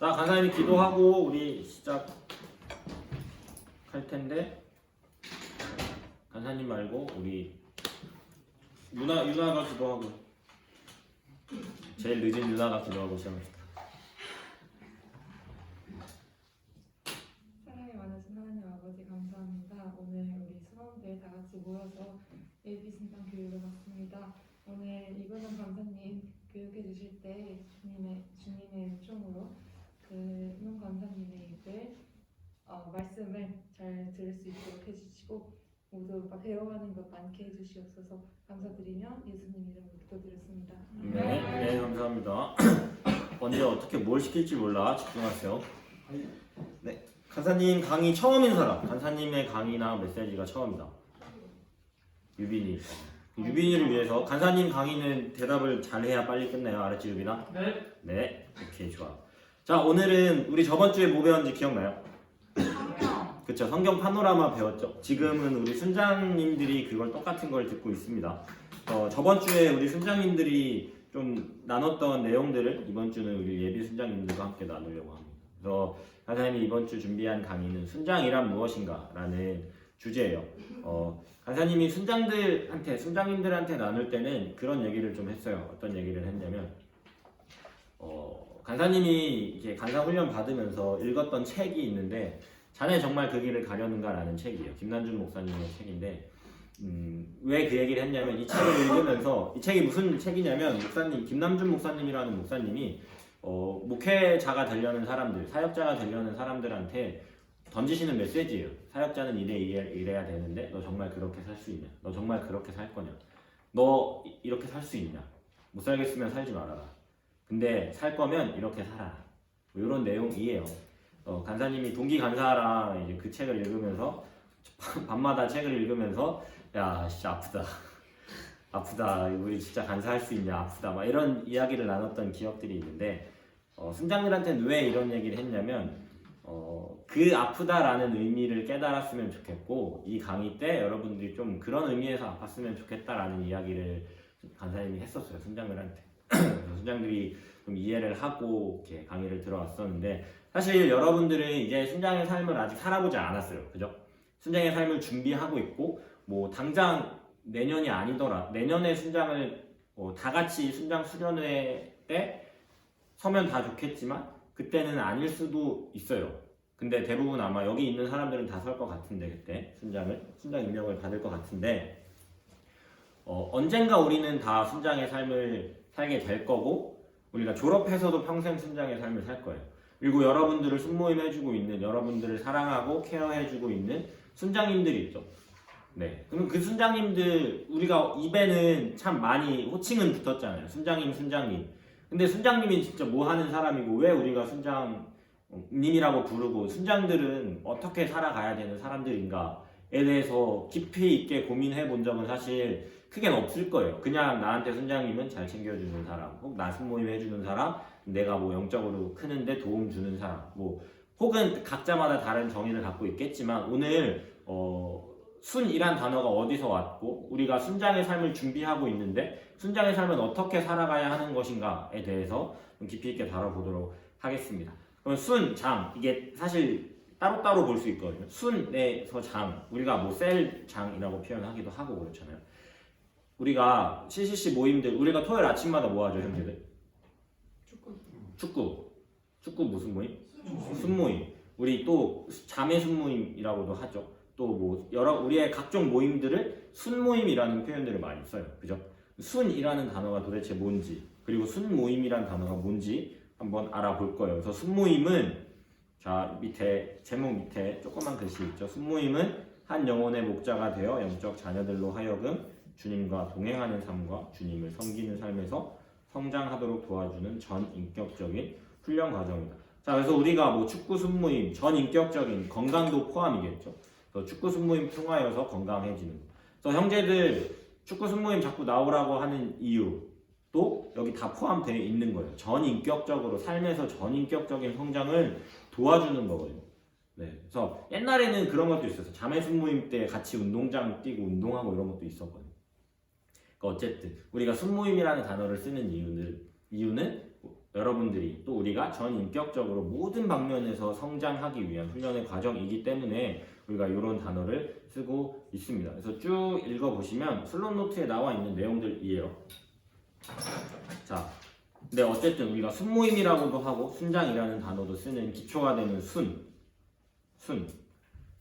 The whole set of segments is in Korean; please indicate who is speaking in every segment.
Speaker 1: 자, 간사님이 기도하고 우리 시작할 텐데, 간사님 말고 우리 유나가 기도하고, 제일 늦은 유나가 기도하고 시작합니다.
Speaker 2: 사랑이 많으신 하나님 아버지 감사합니다. 오늘 우리 수험들 다 같이 모여서 예비신앙 교육을 받습니다. 오늘 이근원 강사님 교육해 주실 때 주님의 총으로 이문 강사님의 입을 말씀을 잘 들을 수 있도록 해주시고 모두 배워가는 것 많게 해주시옵소서. 감사드리며 예수님 이름으로 기도드렸습니다.
Speaker 1: 네, 감사합니다. 언제 어떻게 뭘 시킬지 몰라 집중하세요. 네, 간사님 강의 처음인 사람, 간사님의 강의나 메시지가 처음이다. 유빈이. 유빈이를 위해서 간사님 강의는 대답을 잘해야 빨리 끝나요. 알았지, 유빈아?
Speaker 3: 네.
Speaker 1: 네, 오케이, 좋아. 자, 오늘은 우리 저번 주에 뭐 배웠는지 기억나요? 그쵸, 성경 파노라마 배웠죠. 지금은 우리 순장님들이 그걸 똑같은 걸 듣고 있습니다. 저번 주에 우리 순장님들이 좀 나눴던 내용들을 이번 주는 우리 예비 순장님들과 함께 나누려고 합니다. 그래서 간사님이 이번 주 준비한 강의는 순장이란 무엇인가 라는 주제예요. 간사님이 순장님들한테 나눌 때는 그런 얘기를 좀 했어요. 어떤 얘기를 했냐면 간사님이 이렇게 간사 훈련 받으면서 읽었던 책이 있는데 자네 정말 그 길을 가려는가 라는 책이에요. 김난준 목사님의 책인데 왜 그 얘기를 했냐면 이 책을 읽으면서 이 책이 무슨 책이냐면 김남준 목사님이라는 목사님이 목회자가 되려는 사람들, 사역자가 되려는 사람들한테 던지시는 메시지예요. 사역자는 이래야 되는데 너 정말 그렇게 살 수 있냐? 너 정말 그렇게 살 거냐? 너 이렇게 살 수 있냐? 못 살겠으면 살지 말아라. 근데 살 거면 이렇게 살아라. 뭐 이런 내용이에요. 간사님이 동기 간사랑 이제 그 책을 읽으면서 밤마다 책을 읽으면서 야, 씨 아프다. 우리 진짜 간사할 수 있냐? 아프다. 막 이런 이야기를 나눴던 기억들이 있는데 순장들한테는 왜 이런 얘기를 했냐면 그 아프다라는 의미를 깨달았으면 좋겠고 이 강의 때 여러분들이 좀 그런 의미에서 아팠으면 좋겠다라는 이야기를 간사님이 했었어요. 순장들한테. 순장들이 좀 이해를 하고 이렇게 강의를 들어왔었는데 사실 여러분들은 이제 순장의 삶을 아직 살아보지 않았어요. 그죠? 순장의 삶을 준비하고 있고 뭐 당장 내년이 아니더라 내년에 순장을 다 같이 순장 수련회 때 서면 다 좋겠지만 그때는 아닐 수도 있어요. 근데 대부분 아마 여기 있는 사람들은 다 설 것 같은데 그때 순장 임명을 받을 것 같은데 언젠가 우리는 다 순장의 삶을 살게 될 거고 우리가 졸업해서도 평생 순장의 삶을 살 거예요. 그리고 여러분들을 순모임 해주고 있는 여러분들을 사랑하고 케어해주고 있는 순장님들이 있죠. 네, 그럼 그 순장님들 우리가 입에는 참 많이 호칭은 붙었잖아요. 순장님. 근데 순장님이 진짜 뭐 하는 사람이고 왜 우리가 순장님이라고 부르고 순장들은 어떻게 살아가야 되는 사람들인가에 대해서 깊이 있게 고민해 본 적은 사실 크게는 없을 거예요. 그냥 나한테 순장님은 잘 챙겨주는 사람, 혹 나 순모임 해주는 사람, 내가 뭐 영적으로 크는데 도움 주는 사람, 뭐 혹은 각자마다 다른 정의를 갖고 있겠지만 오늘 순이란 단어가 어디서 왔고 우리가 순장의 삶을 준비하고 있는데 순장의 삶은 어떻게 살아가야 하는 것인가에 대해서 좀 깊이 있게 다뤄보도록 하겠습니다. 그럼 순, 장 이게 사실 따로따로 볼 수 있거든요. 순에서 장, 우리가 뭐 셀장이라고 표현하기도 하고 그렇잖아요. 우리가 CCC 모임들 우리가 토요일 아침마다 뭐 하죠, 형제들? 축구 무슨 모임? 순모임. 우리 또 자매 순모임이라고도 하죠. 또 뭐 우리의 각종 모임들을 순모임이라는 표현들을 많이 써요. 그죠? 순이라는 단어가 도대체 뭔지 그리고 순모임이라는 단어가 뭔지 한번 알아볼 거예요. 그래서 순모임은 자 밑에 제목 밑에 조그만 글씨 있죠. 순모임은 한 영혼의 목자가 되어 영적 자녀들로 하여금 주님과 동행하는 삶과 주님을 섬기는 삶에서 성장하도록 도와주는 전인격적인 훈련 과정이다. 자, 그래서 우리가 뭐 축구 순모임, 전인격적인 건강도 포함이겠죠. 그래서 축구 순모임 통하여서 건강해지는. 그래서 형제들 축구 순모임 자꾸 나오라고 하는 이유도 여기 다 포함되어 있는 거예요. 전인격적으로 삶에서 전인격적인 성장을 도와주는 거거든요. 네, 그래서 옛날에는 그런 것도 있었어요. 자매 순모임 때 같이 운동장 뛰고 운동하고 이런 것도 있었거든요. 어쨌든 우리가 순모임이라는 단어를 쓰는 이유는 여러분들이 또 우리가 전인격적으로 모든 방면에서 성장하기 위한 훈련의 과정이기 때문에 우리가 이런 단어를 쓰고 있습니다. 그래서 쭉 읽어보시면 슬롯 노트에 나와 있는 내용들이에요. 자, 근데 어쨌든 우리가 순모임이라고도 하고 순장이라는 단어도 쓰는 기초가 되는 순.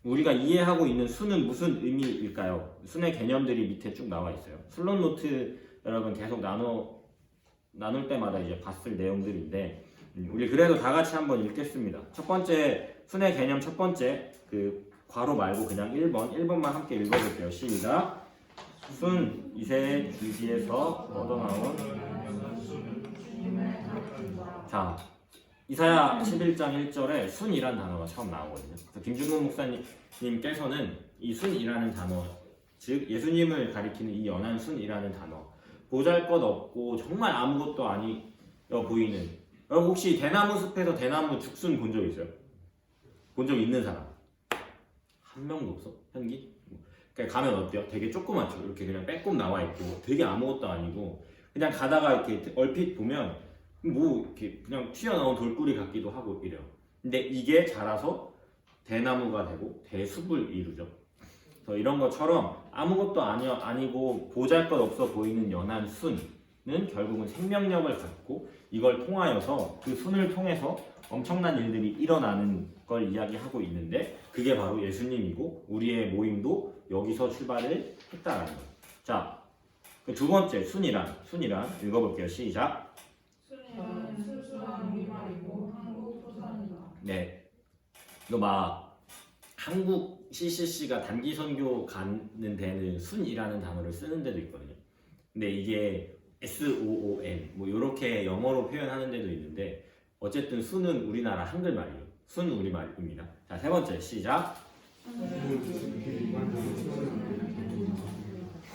Speaker 1: 우리가 이해하고 있는 순은 무슨 의미일까요? 순의 개념들이 밑에 쭉 나와 있어요. 슬롯 노트 여러분 계속 나눌 때마다 이제 봤을 내용들인데 우리 그래도 다 같이 한번 읽겠습니다. 첫 번째 순의 개념 첫 번째 그 괄호 말고 그냥 1번만 함께 읽어볼게요. 시작. 순 이세의 줄기에서 얻어나온 자 이사야 11장 1절에 순이란 단어가 처음 나오거든요. 그래서 김준호 목사님께서는 이 순이라는 단어 즉 예수님을 가리키는 이 연한 순이라는 단어 보잘것없고 정말 아무것도 아니어 보이는 여러분 혹시 대나무 숲에서 대나무 죽순 본 적 있어요? 본 적 있는 사람? 한 명도 없어? 현기? 그러니까 가면 어때요? 되게 조그맣죠? 이렇게 그냥 빼꼼 나와 있고 되게 아무것도 아니고 그냥 가다가 이렇게 얼핏 보면 뭐 이렇게 그냥 튀어나온 돌뿌리 같기도 하고 이래요. 근데 이게 자라서 대나무가 되고 대숲을 이루죠. 그래서 이런 것처럼 아무것도 아니고 보잘것없어 보이는 연한 순은 결국은 생명력을 갖고 이걸 통하여서 그 순을 통해서 엄청난 일들이 일어나는 걸 이야기하고 있는데 그게 바로 예수님이고 우리의 모임도 여기서 출발을 했다라는 거예요. 자, 그 두 번째 순이란 읽어볼게요. 시작.
Speaker 3: 순이란 순수한 우리말이고 한국 토산이다.
Speaker 1: 네, 이거 막 한국 CCC가 단기 선교 가는 데는 순이라는 단어를 쓰는 데도 있거든요. 근데 이게 SOON 뭐 이렇게 영어로 표현하는 데도 있는데 어쨌든 순은 우리나라 한글말이에요. 순 우리말입니다. 자, 세 번째 시작.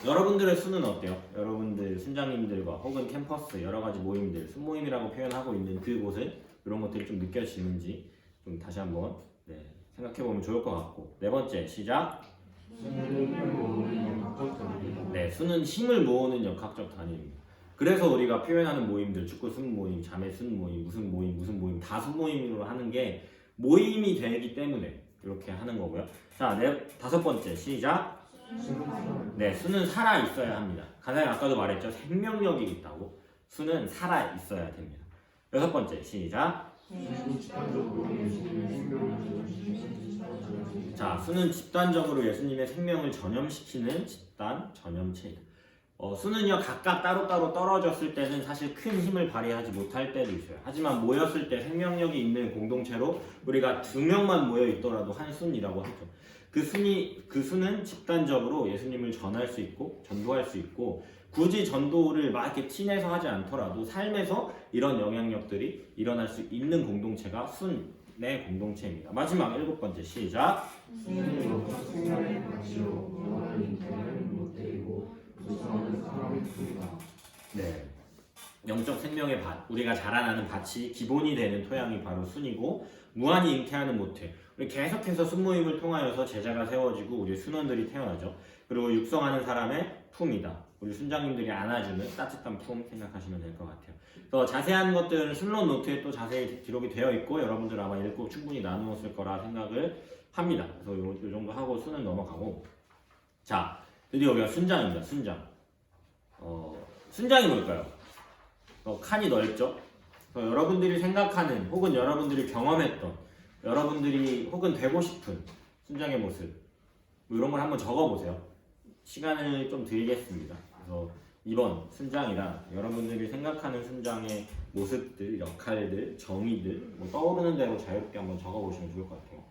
Speaker 1: 여러분들의 순은 어때요? 여러분들 순장님들과 혹은 캠퍼스 여러 가지 모임들 순모임이라고 표현하고 있는 그곳은 이런 것들이 좀 느껴지는지 좀 다시 한번 생각해보면 좋을 것 같고 네 번째 시작. 네, 순은 힘을 모으는 역학적 단위입니다. 그래서 우리가 표현하는 모임들 축구 순모임, 자매 순모임, 무슨 모임 다 순모임으로 하는 게 모임이 되기 때문에 이렇게 하는 거고요. 자, 다섯 번째 시작. 네, 순은 살아 있어야 합니다. 가장 아까도 말했죠. 생명력이 있다고. 순은 살아 있어야 됩니다. 여섯 번째 시작. 자, 순은 집단적으로 예수님의 생명을 전염시키는 집단 전염체이다. 수는요 각각 따로따로 떨어졌을 때는 사실 큰 힘을 발휘하지 못할 때도 있어요. 하지만 모였을 때 생명력이 있는 공동체로 우리가 2명만 모여 있더라도 한 순이라고 하죠. 그 수는 집단적으로 예수님을 전할 수 있고 전도할 수 있고 굳이 전도를 막 이렇게 티내서 하지 않더라도 삶에서 이런 영향력들이 일어날 수 있는 공동체가 순의 공동체입니다. 마지막 7번째 시작. 네, 영적 생명의 밭, 우리가 자라나는 밭이 기본이 되는 토양이 바로 순이고 무한히 잉태하는 모태. 우리 계속해서 순모임을 통하여서 제자가 세워지고 우리 순원들이 태어나죠. 그리고 육성하는 사람의 품이다. 우리 순장님들이 안아주는 따뜻한 품 생각하시면 될 것 같아요. 그래서 자세한 것들은 슬롯 노트에 또 자세히 기록이 되어 있고 여러분들 아마 읽고 충분히 나누었을 거라 생각을 합니다. 그래서 요 정도 하고 순은 넘어가고 자, 드디어 우리가 순장입니다. 순장이 뭘까요? 칸이 넓죠? 여러분들이 생각하는 혹은 여러분들이 경험했던 여러분들이 혹은 되고 싶은 순장의 모습 뭐 이런 걸 한번 적어보세요. 시간을 좀 드리겠습니다. 그래서 이번 순장이란 여러분들이 생각하는 순장의 모습들, 역할들, 정의들 뭐 떠오르는 대로 자유롭게 한번 적어보시면 좋을 것 같아요.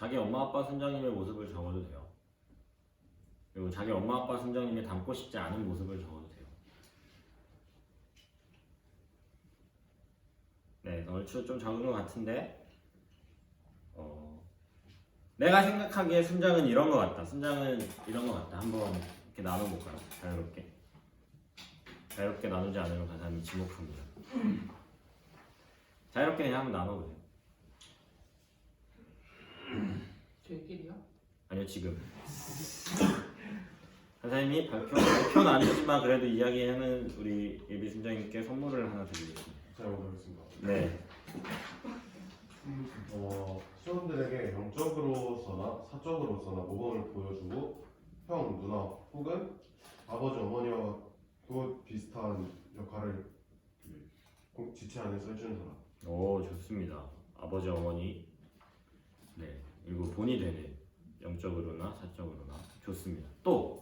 Speaker 1: 자기 엄마 아빠 순장님의 모습을 적어도 돼요. 그리고 자기 엄마 아빠 순장님이 닮고 싶지 않은 모습을 적어도 돼요. 네, 얼추 좀 적은 것 같은데 내가 생각하기에 순장은 이런 것 같다. 순장은 이런 것 같다. 한번 이렇게 나눠볼까요? 자유롭게 나누지 않으면 가사는 지목합니다. 자유롭게 그냥 한번 나눠보세요.
Speaker 3: 저희끼리요?
Speaker 1: 아니요, 지금 선생님이 발표는 아니지만 그래도 이야기하는 우리 예비 순장님께 선물을 하나 드리겠습니다.
Speaker 4: 잘 모르겠습니다.
Speaker 1: 네,
Speaker 4: 수험들에게 영적으로서나 사적으로서나 모범을 보여주고 형, 누나 혹은 아버지, 어머니와 또 비슷한 역할을 지체 안에서 해주는 사람.
Speaker 1: 오 좋습니다. 아버지, 어머니, 네 그리고 본이 되는 영적으로나 사적으로나 좋습니다. 또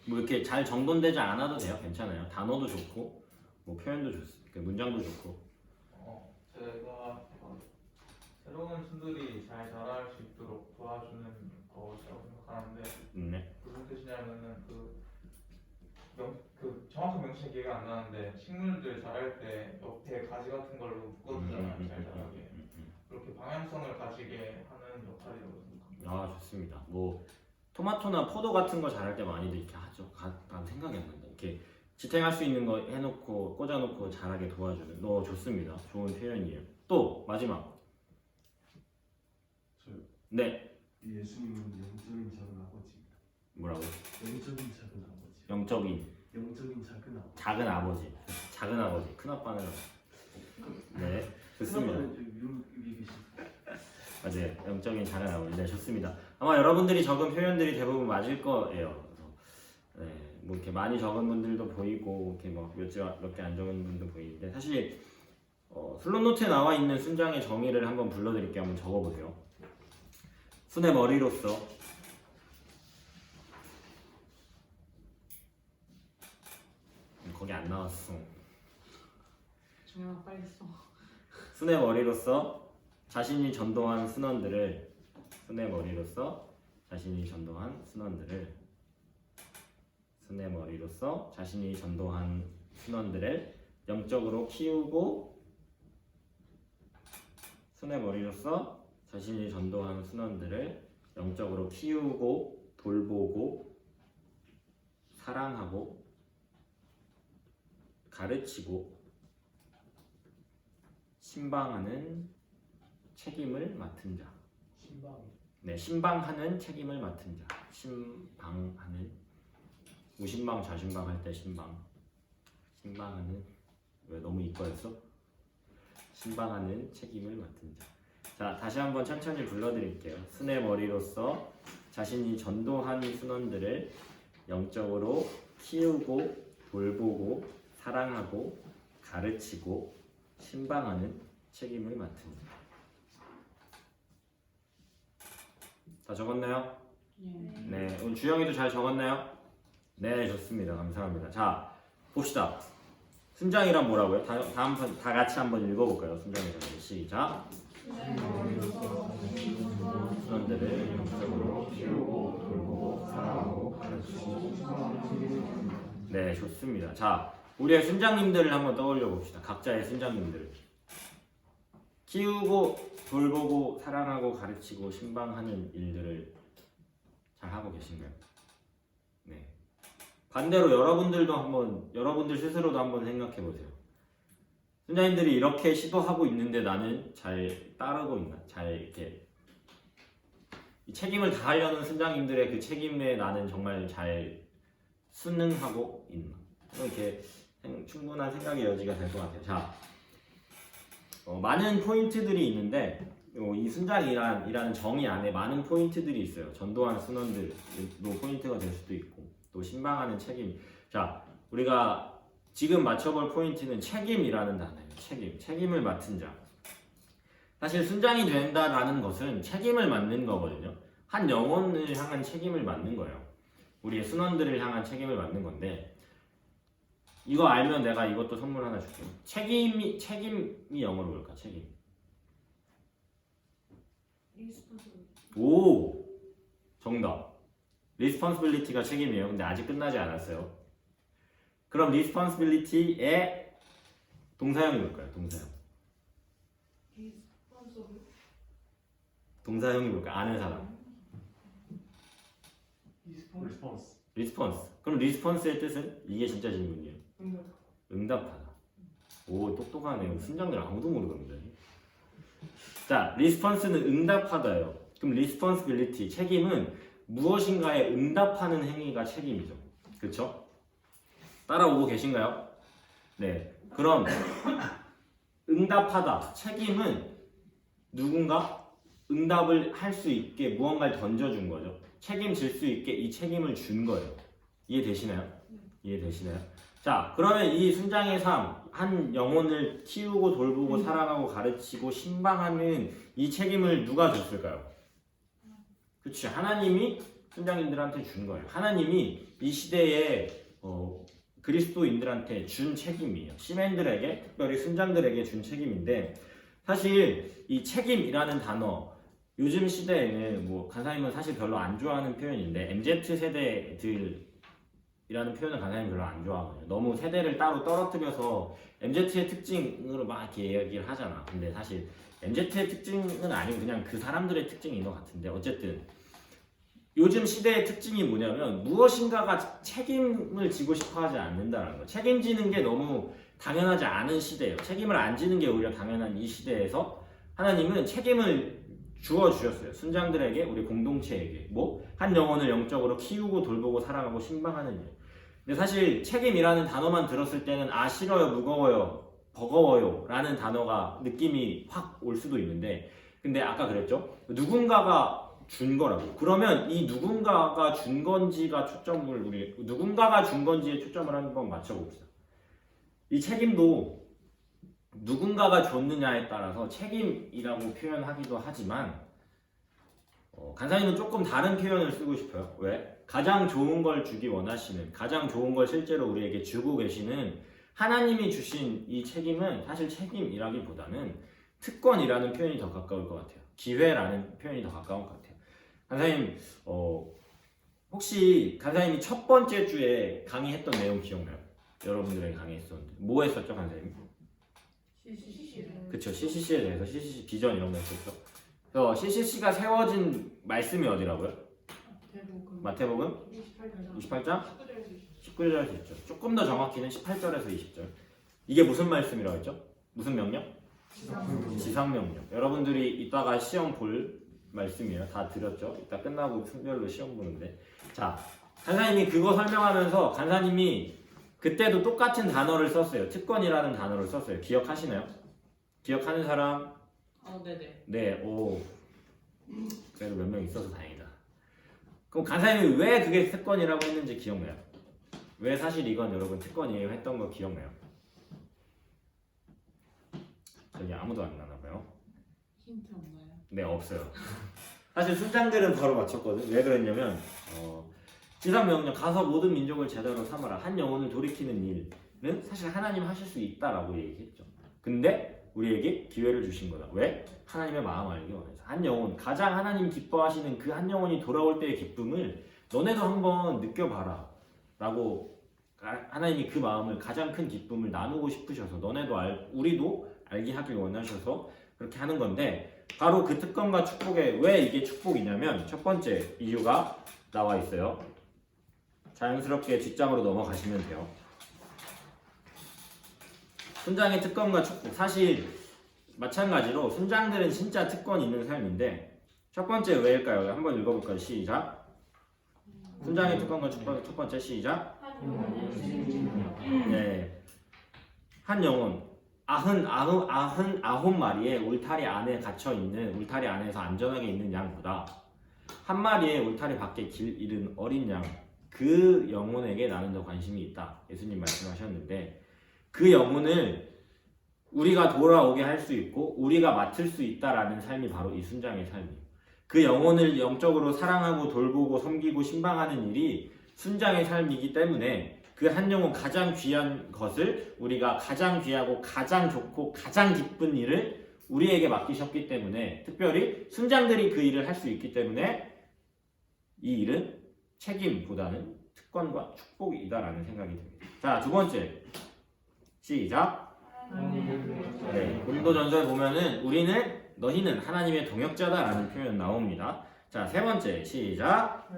Speaker 1: 뭐 이렇게 잘 정돈되지 않아도 돼요. 괜찮아요. 단어도 좋고 뭐 표현도 좋습니다. 문장도 좋고.
Speaker 5: 제가 새로운 친구들이 잘 자랄 수 있도록 도와주는 것이라고 생각하는데
Speaker 1: 네.
Speaker 5: 무슨 뜻이냐면은 그 정확한 명칭이 기회가 안 나는데 식물들 자랄 때 옆에 가지 같은 걸로 묶어주잖아요. 잘 자라게. 그렇게 방향성을 가지게 하는 역할이라고 생각합니다.
Speaker 1: 아 좋습니다. 뭐 토마토나 포도 같은 거 자랄 때 많이들 이렇게 하죠. 난 생각이 안 난다. 이렇게 지탱할 수 있는 거 해놓고 꽂아놓고 자라게 도와주는. 좋습니다. 좋은 표현이에요. 또 마지막.
Speaker 4: 저요.
Speaker 1: 네.
Speaker 4: 예수님은 영적인 작은 아버지.
Speaker 1: 뭐라고?
Speaker 4: 영적인 작은 아버지.
Speaker 1: 영적인
Speaker 4: 영적인 작은 아버지.
Speaker 1: 작은 아버지. 작은 아버지. 큰 아빠는. 네. 좋습니다.
Speaker 4: 여기 계신.
Speaker 1: 맞아요. 영적인 작은 아버지. 네, 좋습니다. 아마 여러분들이 적은 표현들이 대부분 맞을 거예요. 그래서 네, 뭐 이렇게 많이 적은 분들도 보이고 이렇게 뭐 몇 개 안 적은 분도 보이는데 사실 슬롯노트에 나와 있는 순장의 정의를 한번 불러드릴게요. 한번 적어보세요. 순의 머리로서 거기 안 나왔어.
Speaker 3: 정연아 빨리 써.
Speaker 1: 순의 머리로서 자신이 전도한 순원들을 순의 머리로서 자신이 전도한 순원들을 순의 머리로서 자신이 전도한 순원들을 영적으로 키우고 순의 머리로서 자신이 전도한 순원들을 영적으로 키우고 돌보고 사랑하고 가르치고 신방하는 책임을 맡은 자.
Speaker 4: 신방.
Speaker 1: 네, 신방하는 책임을 맡은 자. 신방하는 무신방 좌신방 할 때 신방. 신방하는 왜 너무 이뻐였어? 신방하는 책임을 맡은 자. 자, 다시 한번 천천히 불러드릴게요. 순의 머리로서 자신이 전도한 순원들을 영적으로 키우고 돌보고 사랑하고 가르치고 신방하는 책임을 맡은 자. 다 적었나요? 네, 오늘 주영이도 잘 적었나요? 네, 좋습니다. 감사합니다. 자, 봅시다. 순장이란 뭐라고요? 다음 편 다 같이 한번 읽어볼까요? 순장이란 시작. 순원들을 영적으로 키우고 돌보고 사랑하고 가르치고. 네, 좋습니다. 자, 우리의 순장님들을 한번 떠올려 봅시다. 각자의 순장님들. 키우고 돌보고 사랑하고 가르치고 신방하는 일들을 잘 하고 계신가요? 네. 반대로 여러분들 스스로도 한번 생각해 보세요. 순장님들이 이렇게 시도하고 있는데 나는 잘 따르고 있나? 잘 이렇게 이 책임을 다하려는 순장님들의 그 책임에 나는 정말 잘 순응하고 있나? 이렇게 충분한 생각의 여지가 될 것 같아요. 자, 많은 포인트들이 있는데 이 순장이라는 정의 안에 많은 포인트들이 있어요. 전도하는 순원들도 포인트가 될 수도 있고 또 신방하는 책임. 자, 우리가 지금 맞춰볼 포인트는 책임이라는 단어예요. 책임을 맡은 자. 사실 순장이 된다라는 것은 책임을 맡는 거거든요. 한 영혼을 향한 책임을 맡는 거예요. 우리의 순원들을 향한 책임을 맡는 건데 이거 알면 내가 이것도 선물 하나 줄게요. 책임이 영어로 뭘까? 책임.
Speaker 2: 리스폰sibility.
Speaker 1: 오, 정답. responsibility가 책임이에요. 근데 아직 끝나지 않았어요. 그럼 responsibility의 동사형이 뭘까요? 동사형.
Speaker 2: 리스폰서블.
Speaker 1: 동사형이 뭘까요? 아는 사람.
Speaker 4: 리스폰스.
Speaker 1: response. 그럼 response의 뜻은? 이게 진짜 질문이에요.
Speaker 3: 응답.
Speaker 1: 응답하다. 오, 똑똑하네요. 순장들 아무도 모르거든요. 자, response는 응답하다예요. 그럼 responsibility, 책임은 무엇인가에 응답하는 행위가 책임이죠. 그렇죠? 따라오고 계신가요? 네. 그럼 응답하다, 책임은 누군가 응답을 할 수 있게 무언가를 던져준 거죠. 책임질 수 있게 이 책임을 준 거예요. 이해되시나요? 이해되시나요? 자, 그러면 이 순장의 삶, 한 영혼을 키우고 돌보고 사랑하고 가르치고 신방하는 이 책임을 누가 줬을까요? 그렇지, 하나님이 순장님들한테 준 거예요. 하나님이 이 시대에 그리스도인들한테 준 책임이에요. 시민들에게, 특별히 순장들에게 준 책임인데, 사실 이 책임이라는 단어, 요즘 시대에는 뭐 간사님은 사실 별로 안 좋아하는 표현인데 MZ 세대들이라는 표현을 간사님 별로 안 좋아하거든요. 너무 세대를 따로 떨어뜨려서 MZ의 특징으로 막 이렇게 얘기를 하잖아. 근데 사실 MZ의 특징은 아니고 그냥 그 사람들의 특징인 것 같은데, 어쨌든 요즘 시대의 특징이 뭐냐면 무엇인가가 책임을 지고 싶어 하지 않는다는 거예요. 책임지는 게 너무 당연하지 않은 시대예요. 책임을 안 지는 게 오히려 당연한 이 시대에서 하나님은 책임을 주어 주셨어요. 순장들에게, 우리 공동체에게. 한 영혼을 영적으로 키우고 돌보고 사랑하고 신방하는 일. 근데 사실 책임이라는 단어만 들었을 때는 싫어요, 무거워요, 버거워요 라는 단어가 느낌이 확 올 수도 있는데, 근데 아까 그랬죠? 누군가가 준 거라고. 그러면 이 누군가가 준 건지가 누군가가 준 건지에 초점을 한번 맞춰봅시다. 이 책임도 누군가가 줬느냐에 따라서 책임이라고 표현하기도 하지만 간사님은 조금 다른 표현을 쓰고 싶어요. 왜? 가장 좋은 걸 주기 원하시는, 가장 좋은 걸 실제로 우리에게 주고 계시는 하나님이 주신 이 책임은 사실 책임이라기보다는 특권이라는 표현이 더 가까울 것 같아요. 기회라는 표현이 더 가까운 것 같아요. 간사님, 혹시 간사님이 첫 번째 주에 강의했던 내용 기억나요? 여러분들에게 강의했었는데 뭐 했었죠, 간사님? 그쵸, CCC에 대해서 CCC 비전 이런 거 했었죠. 그래서 CCC가 세워진 말씀이 어디라고요? 마태복음 28장 19절에서 20절. 조금 더 정확히는 18절에서 20절. 이게 무슨 말씀이라고 했죠? 무슨 명령? 지상명령. 여러분들이 이따가 시험 볼 말씀이에요. 다 들었죠? 이따 끝나고 순별로 시험 보는데, 자, 간사님이 그거 설명하면서 간사님이 그때도 똑같은 단어를 썼어요. 특권이라는 단어를 썼어요. 기억하시나요? 기억하는 사람?
Speaker 3: 네네.
Speaker 1: 네, 오. 그래도 몇 명 있어서 다행이다. 그럼 간사님이 왜 그게 특권이라고 했는지 기억나요? 왜 사실 이건 여러분 특권이에요 했던 거 기억나요? 저기 아무도 안 나나봐요.
Speaker 3: 힌트 없나요?
Speaker 1: 네, 없어요. 사실 순장들은 바로 맞췄거든. 왜 그랬냐면 지상명령, 가서 모든 민족을 제자로 삼아라, 한 영혼을 돌이키는 일은 사실 하나님 하실 수 있다라고 얘기했죠. 근데 우리에게 기회를 주신 거다. 왜? 하나님의 마음 알기 원해서. 한 영혼, 가장 하나님 기뻐하시는 그 한 영혼이 돌아올 때의 기쁨을 너네도 한번 느껴봐라 라고 하나님이 그 마음을, 가장 큰 기쁨을 나누고 싶으셔서 너네도 우리도 알게 하길 원하셔서 그렇게 하는 건데, 바로 그 특권과 축복에 왜 이게 축복이냐면 첫 번째 이유가 나와 있어요. 자연스럽게 뒷장으로 넘어가시면 돼요. 순장의 특권과 축복, 사실 마찬가지로 순장들은 진짜 특권 있는 삶인데, 첫 번째 왜일까요? 한번 읽어볼까요? 시작. 순장의 특권과 축복, 첫 번째 시작. 네, 한 영혼, 99마리의 울타리 안에 갇혀 있는, 울타리 안에서 안전하게 있는 양보다 한 마리의 울타리 밖에 길 잃은 어린 양, 그 영혼에게 나는 더 관심이 있다. 예수님 말씀하셨는데, 그 영혼을 우리가 돌아오게 할 수 있고 우리가 맡을 수 있다라는 삶이 바로 이 순장의 삶이에요. 그 영혼을 영적으로 사랑하고 돌보고 섬기고 신방하는 일이 순장의 삶이기 때문에 그 한 영혼, 가장 귀한 것을, 우리가 가장 귀하고 가장 좋고 가장 기쁜 일을 우리에게 맡기셨기 때문에 특별히 순장들이 그 일을 할 수 있기 때문에 이 일은 책임보다는 특권과 축복이다라는 생각이 듭니다. 자, 두 번째 시작. 네, 고린도전서에 보면은 너희는 하나님의 동역자다라는 표현 나옵니다. 자, 세 번째 시작.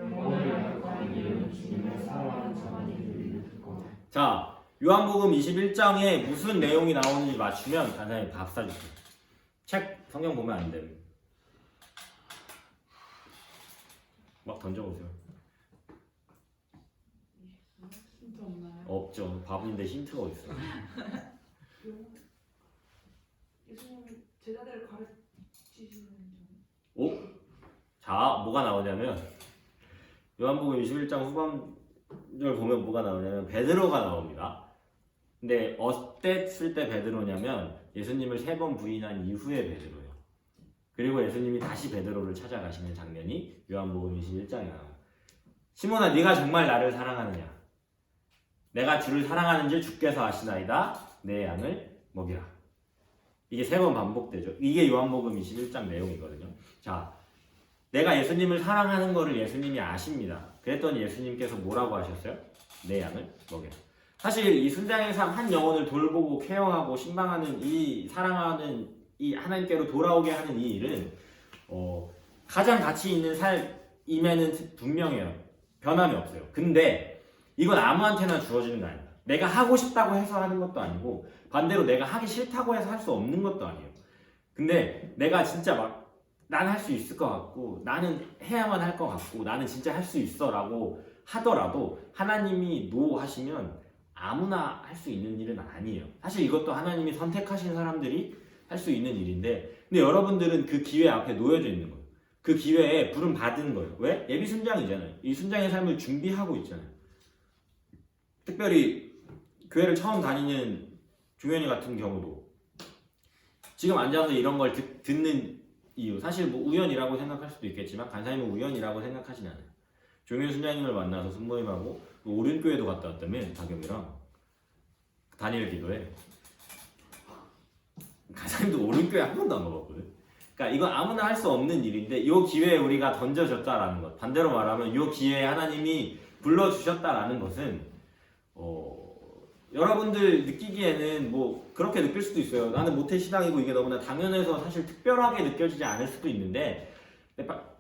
Speaker 1: 자, 요한복음 21장에 무슨 내용이 나오는지 맞추면 간단히 밥 사주세요. 책 성경 보면 안 돼요. 막 던져보세요.
Speaker 3: 힌트 없나요?
Speaker 1: 없죠. 밥인데 힌트가 어디 있어요?
Speaker 2: 예수님이 제자들을 가르치시는
Speaker 1: 오? 자, 뭐가 나오냐면 요한복음 21장 후반절 보면 뭐가 나오냐면 베드로가 나옵니다. 근데 어땠을 때 베드로냐면 예수님을 3번 부인한 이후에 베드로예요. 그리고 예수님이 다시 베드로를 찾아가시는 장면이 요한복음 21장에 나와요. 시몬아, 네가 정말 나를 사랑하느냐? 내가 주를 사랑하는 줄 주께서 아시나이다. 내 양을 먹이라. 이게 3번 반복되죠. 이게 요한복음 21장 내용이거든요. 자, 내가 예수님을 사랑하는 거를 예수님이 아십니다. 그랬더니 예수님께서 뭐라고 하셨어요? 내 양을 먹여라. 사실 이 순장의 삶, 한 영혼을 돌보고 케어하고 신방하는 이 사랑하는 이 하나님께로 돌아오게 하는 이 일은 가장 가치 있는 삶임에는 분명해요. 변함이 없어요. 근데 이건 아무한테나 주어지는 거 아니에요. 내가 하고 싶다고 해서 하는 것도 아니고 반대로 내가 하기 싫다고 해서 할 수 없는 것도 아니에요. 근데 내가 진짜 막 난 할 수 있을 것 같고 나는 해야만 할 것 같고 나는 진짜 할 수 있어 라고 하더라도 하나님이 노 하시면 아무나 할 수 있는 일은 아니에요. 사실 이것도 하나님이 선택하신 사람들이 할 수 있는 일인데 근데 여러분들은 그 기회 앞에 놓여져 있는 거예요. 그 기회에 부름 받은 거예요. 왜? 예비 순장이잖아요. 이 순장의 삶을 준비하고 있잖아요. 특별히 교회를 처음 다니는 종현이 같은 경우도 지금 앉아서 이런 걸 듣는 이유 사실 뭐 우연이라고 생각할 수도 있겠지만 간사님은 우연이라고 생각하진 않아요. 종현 순장님을 만나서 순모임하고 오륜교회도 갔다 왔다며 박영이랑 단일 기도에 간사님도 오륜교회 한 번도 안 가봤거든. 그러니까 이건 아무나 할 수 없는 일인데 이 기회에 우리가 던져졌다라는 것 반대로 말하면 이 기회에 하나님이 불러주셨다라는 것은 여러분들 느끼기에는 뭐 그렇게 느낄 수도 있어요. 나는 모태신앙이고 이게 너무나 당연해서 사실 특별하게 느껴지지 않을 수도 있는데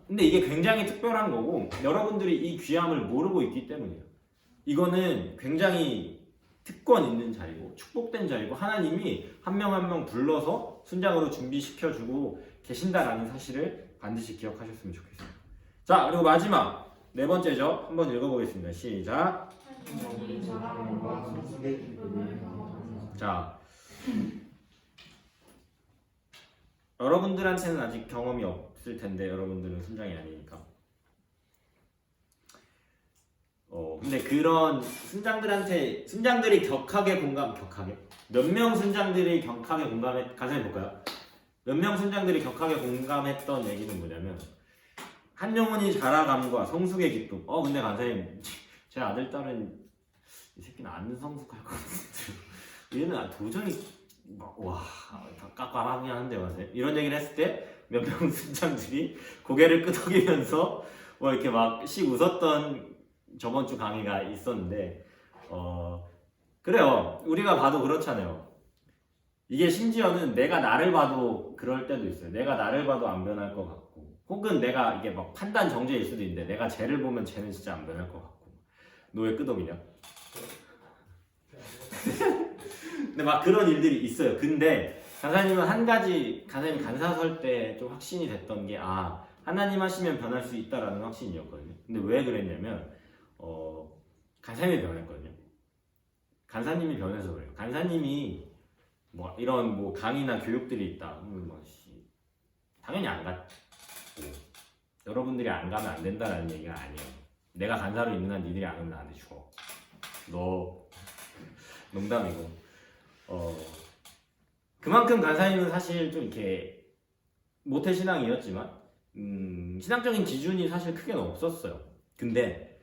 Speaker 1: 근데 이게 굉장히 특별한 거고 여러분들이 이 귀함을 모르고 있기 때문이에요. 이거는 굉장히 특권 있는 자리고 축복된 자리고 하나님이 한 명 한 명 불러서 순장으로 준비시켜주고 계신다라는 사실을 반드시 기억하셨으면 좋겠어요. 자, 그리고 마지막 4번째죠. 한번 읽어보겠습니다. 시작. 자, 여러분들한테는 아직 경험이 없을 텐데 여러분들은 순장이 아니니까. 근데 그런 순장들이 격하게 몇 명 순장들이 격하게 가서 볼까요? 몇 명 순장들이 격하게 공감했던 얘기는 뭐냐면 한 영혼이 자라감과 성숙의 기쁨. 근데 간사님 제 아들 딸은 이 새끼는 안 성숙할 것 같은데 얘는 도저히 와 깝깝하게 하는데 간사님 이런 얘기를 했을 때 몇 명 순장들이 고개를 끄덕이면서 뭐 이렇게 막 씩 웃었던 저번 주 강의가 있었는데 그래요. 우리가 봐도 그렇잖아요. 이게 심지어는 내가 나를 봐도 그럴 때도 있어요. 내가 나를 봐도 안 변할 것 같고 혹은 내가 이게 막 판단 정죄일 수도 있는데 내가 쟤를 보면 쟤는 진짜 안 변할 것 같고 너 왜 끄덕이냐? 근데 막 그런 일들이 있어요. 근데 간사님은 한 가지 간사님 간사 설 때 좀 확신이 됐던 게 하나님 하시면 변할 수 있다라는 확신이었거든요. 근데 왜 그랬냐면 간사님이 변했거든요. 간사님이 변해서 그래요. 간사님이 뭐 이런 뭐 강의나 교육들이 있다. 당연히 안 갔고 여러분들이 안 가면 안 된다라는 얘기가 아니에요. 내가 간사로 있는 한 니들이 안 오면 나한테 죽어. 너 농담이고 그만큼 간사님은 사실 좀 이렇게 모태신앙이었지만 신앙적인 기준이 사실 크게는 없었어요. 근데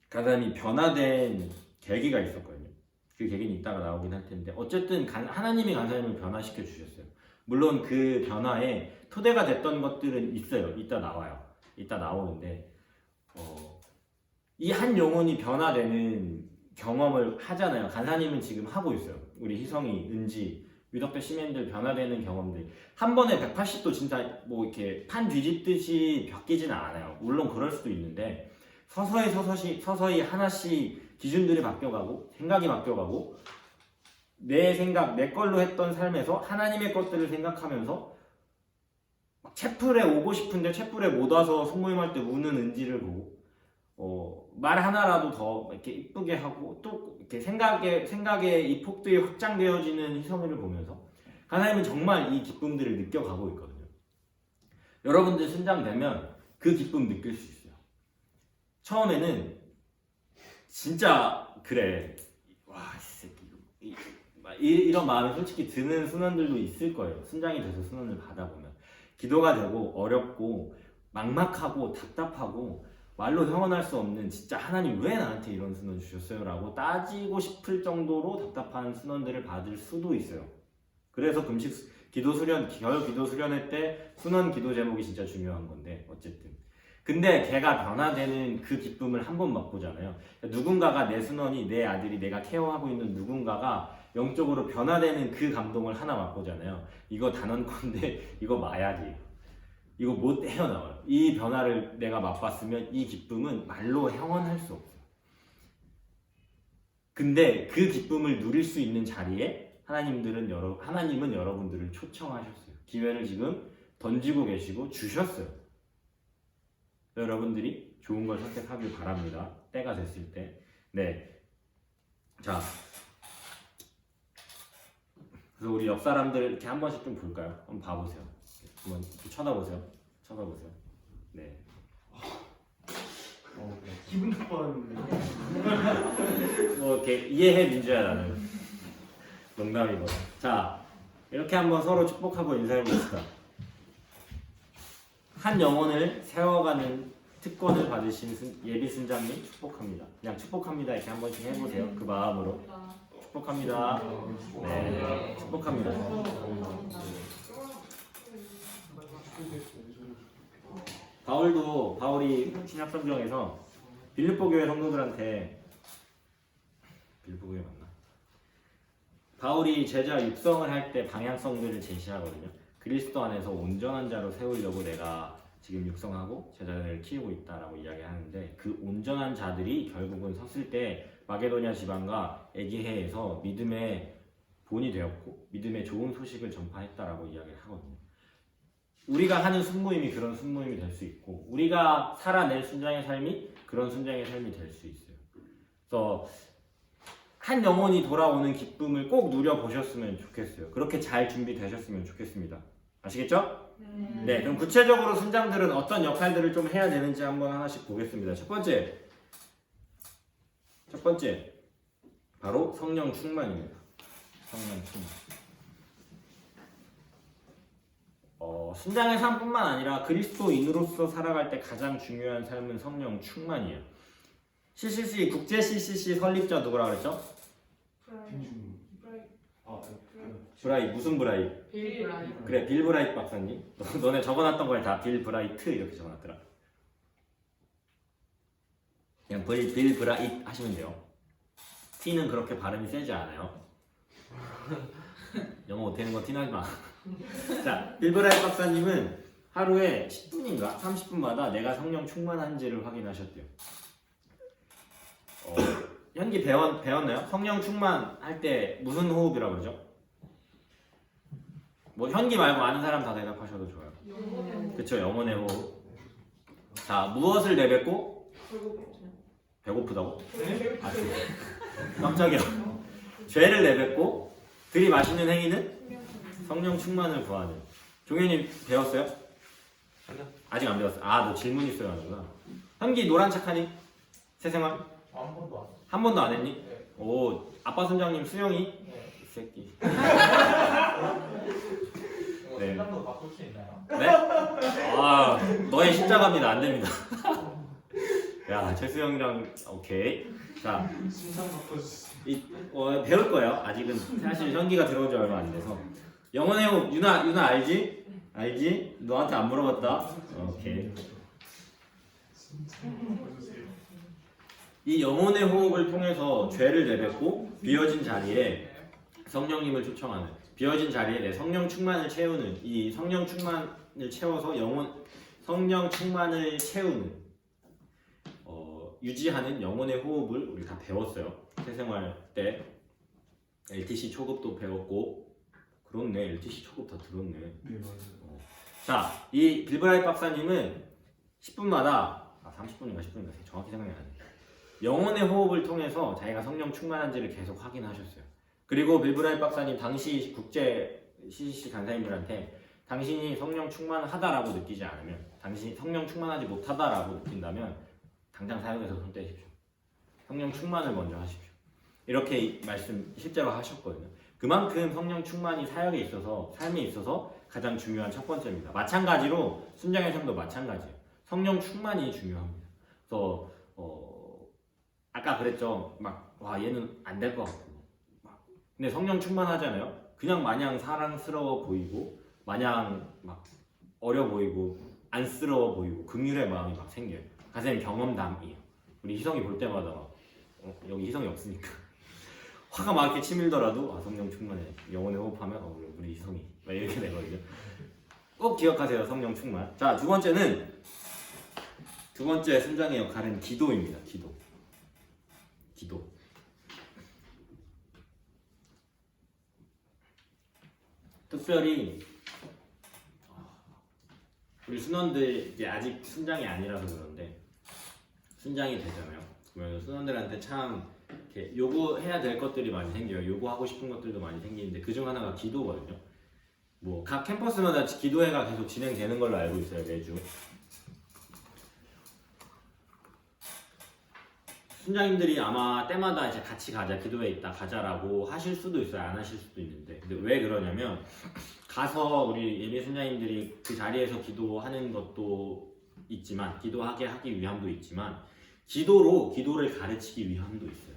Speaker 1: 간사님이 변화된 계기가 있었거든요. 그 계기는 이따가 나오긴 할 텐데 어쨌든 하나님이 간사님을 변화시켜 주셨어요. 물론 그 변화에 토대가 됐던 것들은 있어요. 이따 나와요. 이따 나오는데 이 한 영혼이 변화되는 경험을 하잖아요. 간사님은 지금 하고 있어요. 우리 희성이, 은지, 위덕대 시민들 변화되는 경험들 한 번에 180도 진짜 뭐 이렇게 판 뒤집듯이 바뀌지는 않아요. 물론 그럴 수도 있는데 서서히 하나씩 기준들이 바뀌어가고 생각이 바뀌어가고 내 생각, 내 걸로 했던 삶에서 하나님의 것들을 생각하면서 막 채플에 오고 싶은데 채플에 못 와서 성모임할 때 우는 은지를 보고 말 하나라도 더 이렇게 이쁘게 하고 또 이렇게 생각의 이 폭들이 확장되어지는 희성이를 보면서 하나님은 정말 이 기쁨들을 느껴가고 있거든요. 여러분들 순장되면 그 기쁨 느낄 수 있어요. 처음에는 진짜 그래 와 이 새끼 이런 마음이 솔직히 드는 순원들도 있을 거예요. 순장이 돼서 순원을 받아보면 기도가 되고 어렵고 막막하고 답답하고 말로 형언할 수 없는 진짜 하나님 왜 나한테 이런 순원 주셨어요? 라고 따지고 싶을 정도로 답답한 순원들을 받을 수도 있어요. 그래서 금식 기도 수련, 겨울 기도 수련회 때 순원 기도 제목이 진짜 중요한 건데 어쨌든 근데 걔가 변화되는 그 기쁨을 한번 맛보잖아요. 누군가가 내 순원이 내 아들이 내가 케어하고 있는 누군가가 영적으로 변화되는 그 감동을 하나 맛보잖아요. 이거 단언컨대 이거 마약이에요. 이거 못 헤어나와요. 이 변화를 내가 맛봤으면 이 기쁨은 말로 형언할 수 없어요. 근데 그 기쁨을 누릴 수 있는 자리에 하나님은 여러분들을 초청하셨어요. 기회를 지금 던지고 계시고 주셨어요. 여러분들이 좋은 걸 선택하길 바랍니다. 때가 됐을 때. 네. 자. 그래서 우리 옆 사람들 이렇게 한 번씩 좀 볼까요? 한번 봐보세요. 한번 쳐다보세요. 네.
Speaker 4: 기분 나빠하는데.
Speaker 1: 뭐 이렇게 이해해 민주야 나는. 농담이고. 자, 이렇게 한번 서로 축복하고 인사해 봅시다. 한 영혼을 세워가는 특권을 받으신 예비 순장님 축복합니다. 그냥 축복합니다 이렇게 한 번씩 해보세요. 그 마음으로 축복합니다. 네, 축복합니다. 바울이 신약성경에서 빌립보 교회 성도들한테 빌립보 교회 맞나? 바울이 제자 육성을 할 때 방향성들을 제시하거든요. 그리스도 안에서 온전한 자로 세우려고 내가 지금 육성하고 제자들을 키우고 있다라고 이야기하는데 그 온전한 자들이 결국은 섰을 때 마게도냐 지방과 에기해에서 믿음의 본이 되었고 믿음의 좋은 소식을 전파했다라고 이야기를 하거든요. 우리가 하는 순모임이 그런 순모임이 될 수 있고 우리가 살아낼 순장의 삶이 그런 순장의 삶이 될 수 있어요. 그래서 한 영혼이 돌아오는 기쁨을 꼭 누려보셨으면 좋겠어요. 그렇게 잘 준비되셨으면 좋겠습니다. 아시겠죠? 네, 그럼 구체적으로 순장들은 어떤 역할들을 좀 해야 되는지 한번 하나씩 보겠습니다. 첫 번째 바로 성령 충만입니다. 성령 충만. 순장의 삶뿐만 아니라 그리스도인으로서 살아갈 때 가장 중요한 삶은 성령 충만이에요. CCC 국제 CCC 설립자 누구라 그랬죠? 브라이 무슨 브라이?
Speaker 3: 빌 브라이트.
Speaker 1: 그래 빌 브라이트 박사님. 너네 적어놨던 걸 다 빌 브라이트 이렇게 적어놨더라. 그냥 빌 브라이트 하시면 돼요. T는 그렇게 발음이 세지 않아요. 영어 못하는 거 티나지 마. 자, 빌 브라이트 박사님은 하루에 10분인가 30분마다 내가 성령 충만한지를 확인하셨대요. 현기 배웠나요? 성령 충만할 때 무슨 호흡이라고 그러죠? 뭐 현기 말고 아는 사람 다 대답하셔도 좋아요. 그쵸, 영혼의 호흡. 자, 무엇을 내뱉고? 배고프다고? 아, 깜짝이야. 죄를 내뱉고 들이마시는 행위는 성령 충만을 구하는. 종현님 배웠어요? 아직 안 배웠어. 아, 너 질문 있어야 하는구나. 현기 노란 착하니? 새생활?
Speaker 5: 한 번도 안.
Speaker 1: 한 번도 안 했니?
Speaker 5: 네.
Speaker 1: 오, 아빠 순장님 수영이?
Speaker 5: 네.
Speaker 1: 이 새끼.
Speaker 5: 이거
Speaker 1: 네.
Speaker 5: 순장도 바꿀 수 있나요?
Speaker 1: 네? 아, 너의 십자가입니다. 안 됩니다. 야, 최수영이랑 오케이. 자,
Speaker 4: 심장 바꿔주세요.
Speaker 1: 배울 거예요. 아직은 사실 현기가 들어온 지 얼마 안 돼서 영혼의 호흡 유나 알지? 알지? 너한테 안 물어봤다. 오케이. 이 영혼의 호흡을 통해서 죄를 내뱉고 비어진 자리에 성령님을 초청하는, 비어진 자리에 내 성령 충만을 채우는, 이 성령 충만을 채워서 성령 충만을 채우는 유지하는 영혼의 호흡을 우리 다 배웠어요. 새생활 때 LTC 초급도 배웠고. 그렇네, LTC 초급 다 들었네.
Speaker 4: 네 맞아요.
Speaker 1: 자, 이 빌브라이트 박사님은 10분마다 30분인가 10분인가 정확히 생각이 안 나네. 영혼의 호흡을 통해서 자기가 성령 충만한지를 계속 확인하셨어요. 그리고 빌브라이트 박사님 당시 국제 CCC 간사님들한테 당신이 성령 충만하다라고 느끼지 않으면, 당신이 성령 충만하지 못하다라고 느낀다면 당장 사역에서 손 떼십시오. 성령 충만을 먼저 하십시오. 이렇게 말씀 실제로 하셨거든요. 그만큼 성령 충만이 사역에 있어서, 삶에 있어서 가장 중요한 첫 번째입니다. 마찬가지로 순장의 삶도 마찬가지예요. 성령 충만이 중요합니다. 그래서 아까 그랬죠. 와 얘는 안 될 것 같고. 근데 성령 충만하잖아요. 그냥 마냥 사랑스러워 보이고, 마냥 막 어려 보이고, 안쓰러워 보이고, 긍휼의 마음이 막 생겨요. 가슴에 경험담이에요. 우리 희성이 볼 때마다 막 여기 희성이 없으니까 화가 막 이렇게 치밀더라도 성령 충만해. 영혼의 호흡하면 우리 희성이 막 이렇게 되거든요. 꼭 기억하세요. 성령 충만. 자, 두 번째 순장의 역할은 기도입니다. 기도. 특별히 우리 순원들 이제 아직 순장이 아니라서 그런데 순장이 되잖아요. 그러면 순원들한테 참 이렇게 요구해야 될 것들이 많이 생겨요. 요구하고 싶은 것들도 많이 생기는데 그중 하나가 기도거든요. 뭐 각 캠퍼스마다 기도회가 계속 진행되는 걸로 알고 있어요. 매주. 순장님들이 아마 때마다 이제 같이 가자, 기도회 있다 가자라고 하실 수도 있어요. 안 하실 수도 있는데. 근데 왜 그러냐면 가서 우리 예비 순장님들이 그 자리에서 기도하는 것도 있지만, 기도하게 하기 위함도 있지만, 기도를 가르치기 위함도 있어요.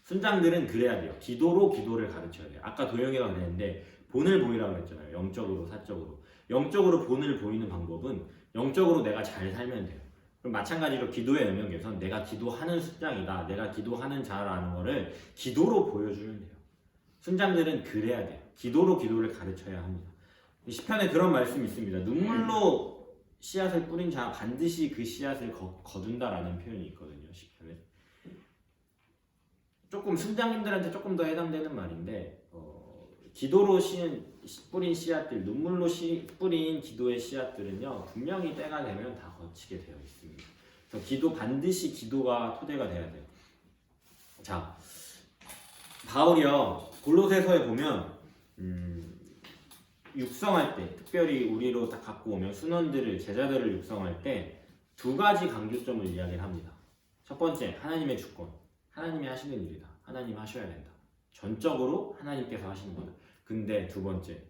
Speaker 1: 순장들은 그래야 돼요. 기도로 기도를 가르쳐야 돼요. 아까 도영이가 그랬는데 본을 보이라고 그랬잖아요. 영적으로, 사적으로. 영적으로 본을 보이는 방법은 영적으로 내가 잘 살면 돼요. 그럼 마찬가지로 기도의 영역에선 내가 기도하는 순장이다, 내가 기도하는 자라는 거를 기도로 보여주면 돼요. 순장들은 그래야 돼요. 기도로 기도를 가르쳐야 합니다. 시편에 그런 말씀이 있습니다. 눈물로 씨앗을 뿌린 자 반드시 그 씨앗을 거둔다라는 표현이 있거든요. 시편에. 조금 순장님들한테 조금 더 해당되는 말인데 기도로 뿌린 씨앗들, 눈물로 뿌린 기도의 씨앗들은요 분명히 때가 되면 다 거치게 되어 있습니다. 그래서 반드시 기도가 토대가 돼야 돼요. 자, 바울이요 골로새서에 보면 육성할 때, 특별히 우리로 딱 갖고 오면 순원들을, 제자들을 육성할 때 두 가지 강조점을 이야기를 합니다. 첫 번째, 하나님의 주권, 하나님이 하시는 일이다, 하나님 하셔야 된다, 전적으로 하나님께서 하시는 거다. 근데 두 번째,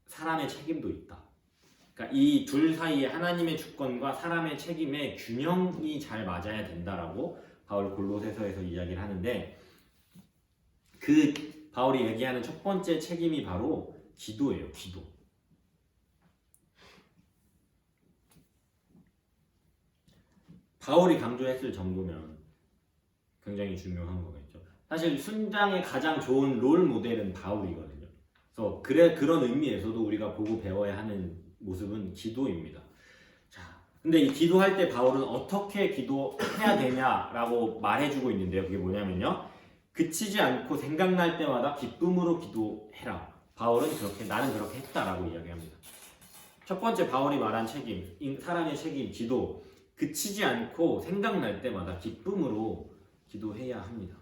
Speaker 1: 사람의 책임도 있다. 그러니까 이 둘 사이에 하나님의 주권과 사람의 책임의 균형이 잘 맞아야 된다라고 바울 골로새서에서 이야기를 하는데, 그 바울이 얘기하는 첫 번째 책임이 바로 기도예요. 기도. 바울이 강조했을 정도면 굉장히 중요한 거겠죠. 사실 순장의 가장 좋은 롤 모델은 바울이거든요. 그래서 그런 의미에서도 우리가 보고 배워야 하는 모습은 기도입니다. 자, 근데 이 기도할 때 바울은 어떻게 기도해야 되냐라고 말해주고 있는데요. 그게 뭐냐면요, 그치지 않고 생각날 때마다 기쁨으로 기도해라. 바울은 나는 그렇게 했다라고 이야기합니다. 첫 번째 바울이 말한 책임, 사람의 책임, 기도. 그치지 않고 생각날 때마다 기쁨으로 기도해야 합니다.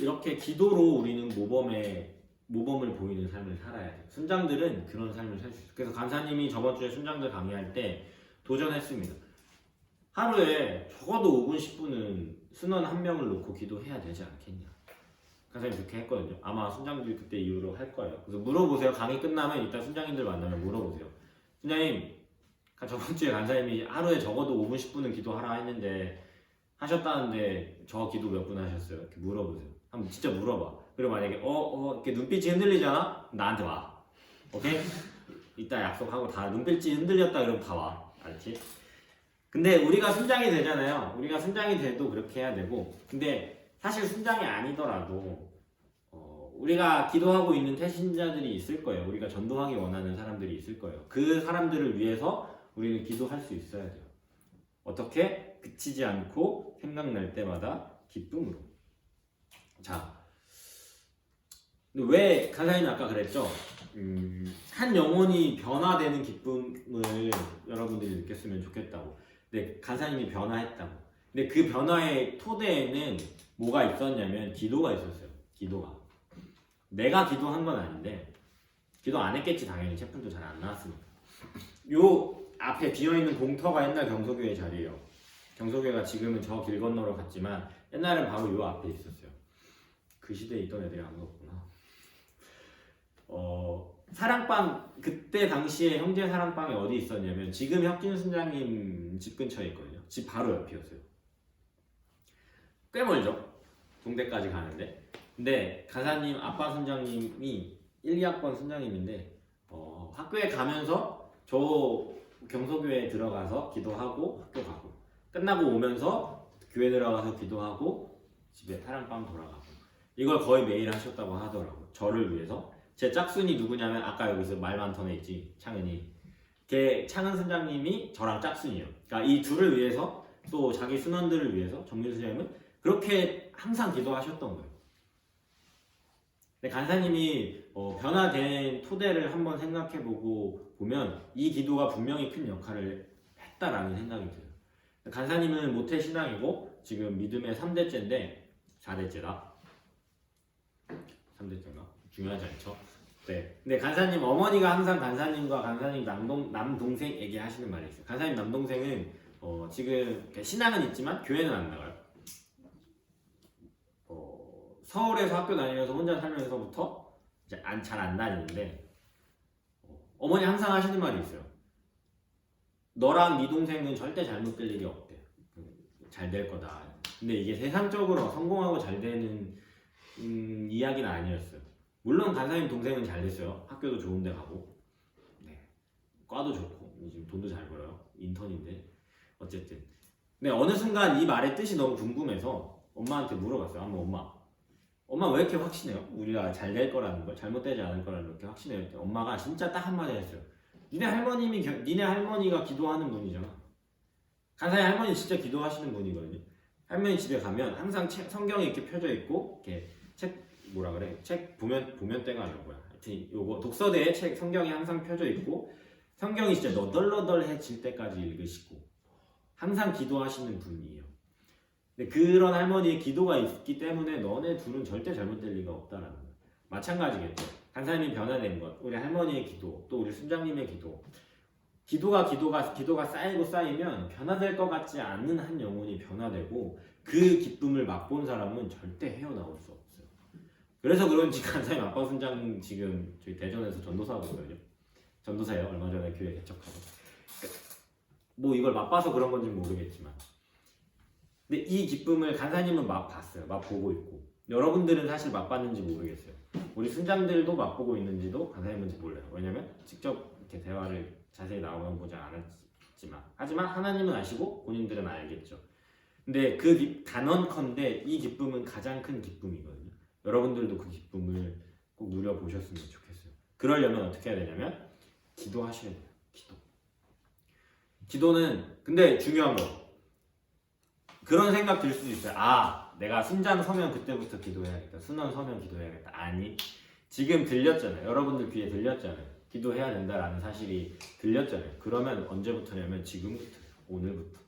Speaker 1: 이렇게 기도로 우리는 모범을 보이는 삶을 살아야 돼요. 순장들은 그런 삶을 살 수 있어요. 그래서 간사님이 저번 주에 순장들 강의할 때 도전했습니다. 하루에 적어도 5분, 10분은 순원 한 명을 놓고 기도해야 되지 않겠냐. 간사님 그렇게 했거든요. 아마 순장들이 그때 이후로 할 거예요. 그래서 물어보세요. 강의 끝나면 이따 순장님들 만나면 물어보세요. 순장님, 저번 주에 간사님이 하루에 적어도 5분, 10분은 기도하라 했는데 하셨다는데 저 기도 몇 분 하셨어요? 이렇게 물어보세요. 한번 진짜 물어봐. 그리고 만약에 이렇게 눈빛이 흔들리잖아? 나한테 와. 오케이? 이따 약속하고 다 눈빛이 흔들렸다 그러면 다 와. 알지? 근데 우리가 순장이 되잖아요. 우리가 순장이 돼도 그렇게 해야 되고, 근데 사실 순장이 아니더라도 우리가 기도하고 있는 태신자들이 있을 거예요. 우리가 전도하기 원하는 사람들이 있을 거예요. 그 사람들을 위해서 우리는 기도할 수 있어야 돼요. 어떻게? 그치지 않고 생각날 때마다 기쁨으로. 자, 근데 왜 간사님은 아까 그랬죠? 한 영혼이 변화되는 기쁨을 여러분들이 느꼈으면 좋겠다고. 근데 간사님이 변화했다고. 근데 그 변화의 토대에는 뭐가 있었냐면 기도가 있었어요. 기도가. 내가 기도한 건 아닌데 기도 안 했겠지 당연히. 채플도 잘 안 나왔으니까. 요 앞에 비어있는 공터가 옛날 경소교회 자리예요. 경소교회가 지금은 저 길 건너로 갔지만 옛날엔 바로 요 앞에 있었어요. 그 시대에 있던 애들이 아무도 없구나. 사랑방, 그때 당시에 형제 사랑방이 어디 있었냐면 지금 혁진 순장님 집 근처에 있거든요. 집 바로 옆이었어요. 꽤 멀죠? 동대까지 가는데. 근데 간사님 아빠 순장님이 1, 2학번 순장님인데 학교에 가면서 저 경소교회에 들어가서 기도하고 학교 가고, 끝나고 오면서 교회 들어가서 기도하고 집에 사랑방 돌아가고, 이걸 거의 매일 하셨다고 하더라고요. 저를 위해서. 제 짝순이 누구냐면 아까 여기서 말 많던 애 있지, 창은이. 걔 창은 순장님이 저랑 짝순이에요. 그러니까 이 둘을 위해서, 또 자기 순원들을 위해서 정민 순장님은 그렇게 항상 기도하셨던 거예요. 근데 간사님이 변화된 토대를 한번 생각해보고 보면 이 기도가 분명히 큰 역할을 했다라는 생각이 들어요. 간사님은 모태신앙이고 지금 믿음의 3대째인데 4대째다. 3대째인가? 중요하지 않죠? 네. 근데 간사님 어머니가 항상 간사님과 간사님 남동생 얘기하시는 말이 있어요. 간사님 남동생은 지금 신앙은 있지만 교회는 안 나가요. 서울에서 학교 다니면서 혼자 살면서부터 이제 잘 안 다니는데 어머니 항상 하시는 말이 있어요. 너랑 네 동생은 절대 잘못될 일이 없대. 잘 될 거다. 근데 이게 세상적으로 성공하고 잘 되는 이야기는 아니었어요. 물론 간사님 동생은 잘 됐어요. 학교도 좋은 데 가고, 네. 과도 좋고, 지금 돈도 잘 벌어요. 인턴인데. 어쨌든. 근데 어느 순간 이 말의 뜻이 너무 궁금해서 엄마한테 물어봤어요. 한번 엄마 왜 이렇게 확신해요? 우리가 잘 될 거라는 걸, 잘못되지 않을 거라는 걸 이렇게 확신해요. 했더니 엄마가 진짜 딱 한마디 했어요. 니네 할머니가 기도하는 분이잖아. 간사님 할머니 진짜 기도하시는 분이거든요. 할머니 집에 가면 항상 성경이 이렇게 펴져 있고, 이렇게 책 보면대가 아니고 뭐야. 하여튼 요거 독서대에 성경이 항상 펴져 있고, 성경이 진짜 너덜너덜해질 때까지 읽으시고, 항상 기도하시는 분이에요. 근데 그런 할머니의 기도가 있기 때문에 너네 둘은 절대 잘못될 리가 없다라는 거예요. 마찬가지겠죠. 간사님이 변화된 것, 우리 할머니의 기도, 또 우리 순장님의 기도가 쌓이고 쌓이면 변화될 것 같지 않는 한 영혼이 변화되고, 그 기쁨을 맛본 사람은 절대 헤어나올 수 없어요. 그래서 그런지 간사님 아빠 순장 지금 저희 대전에서 전도사 하고 있거든요. 전도사예요. 얼마 전에 교회 개척하고. 뭐 이걸 맛봐서 그런 건지 모르겠지만, 근데 이 기쁨을 간사님은 맛봤어요. 맛보고 있고, 여러분들은 사실 맛봤는지 모르겠어요. 우리 순장들도 맛보고 있는지도 간사님은지 몰라요. 왜냐면 직접 이렇게 대화를 자세히 나눠보지 않았지만, 하지만 하나님은 아시고 본인들은 알겠죠. 근데 단언컨대 이 기쁨은 가장 큰 기쁨이거든요. 여러분들도 그 기쁨을 꼭 누려보셨으면 좋겠어요. 그러려면 어떻게 해야 되냐면 기도하셔야 돼요. 기도는 근데 중요한 거, 그런 생각 들 수도 있어요. 내가 순장 서면 그때부터 기도해야겠다. 순원 서면 기도해야겠다. 아니, 지금 들렸잖아요. 여러분들 귀에 들렸잖아요. 기도해야 된다라는 사실이 들렸잖아요. 그러면 언제부터냐면 지금부터예요. 오늘부터.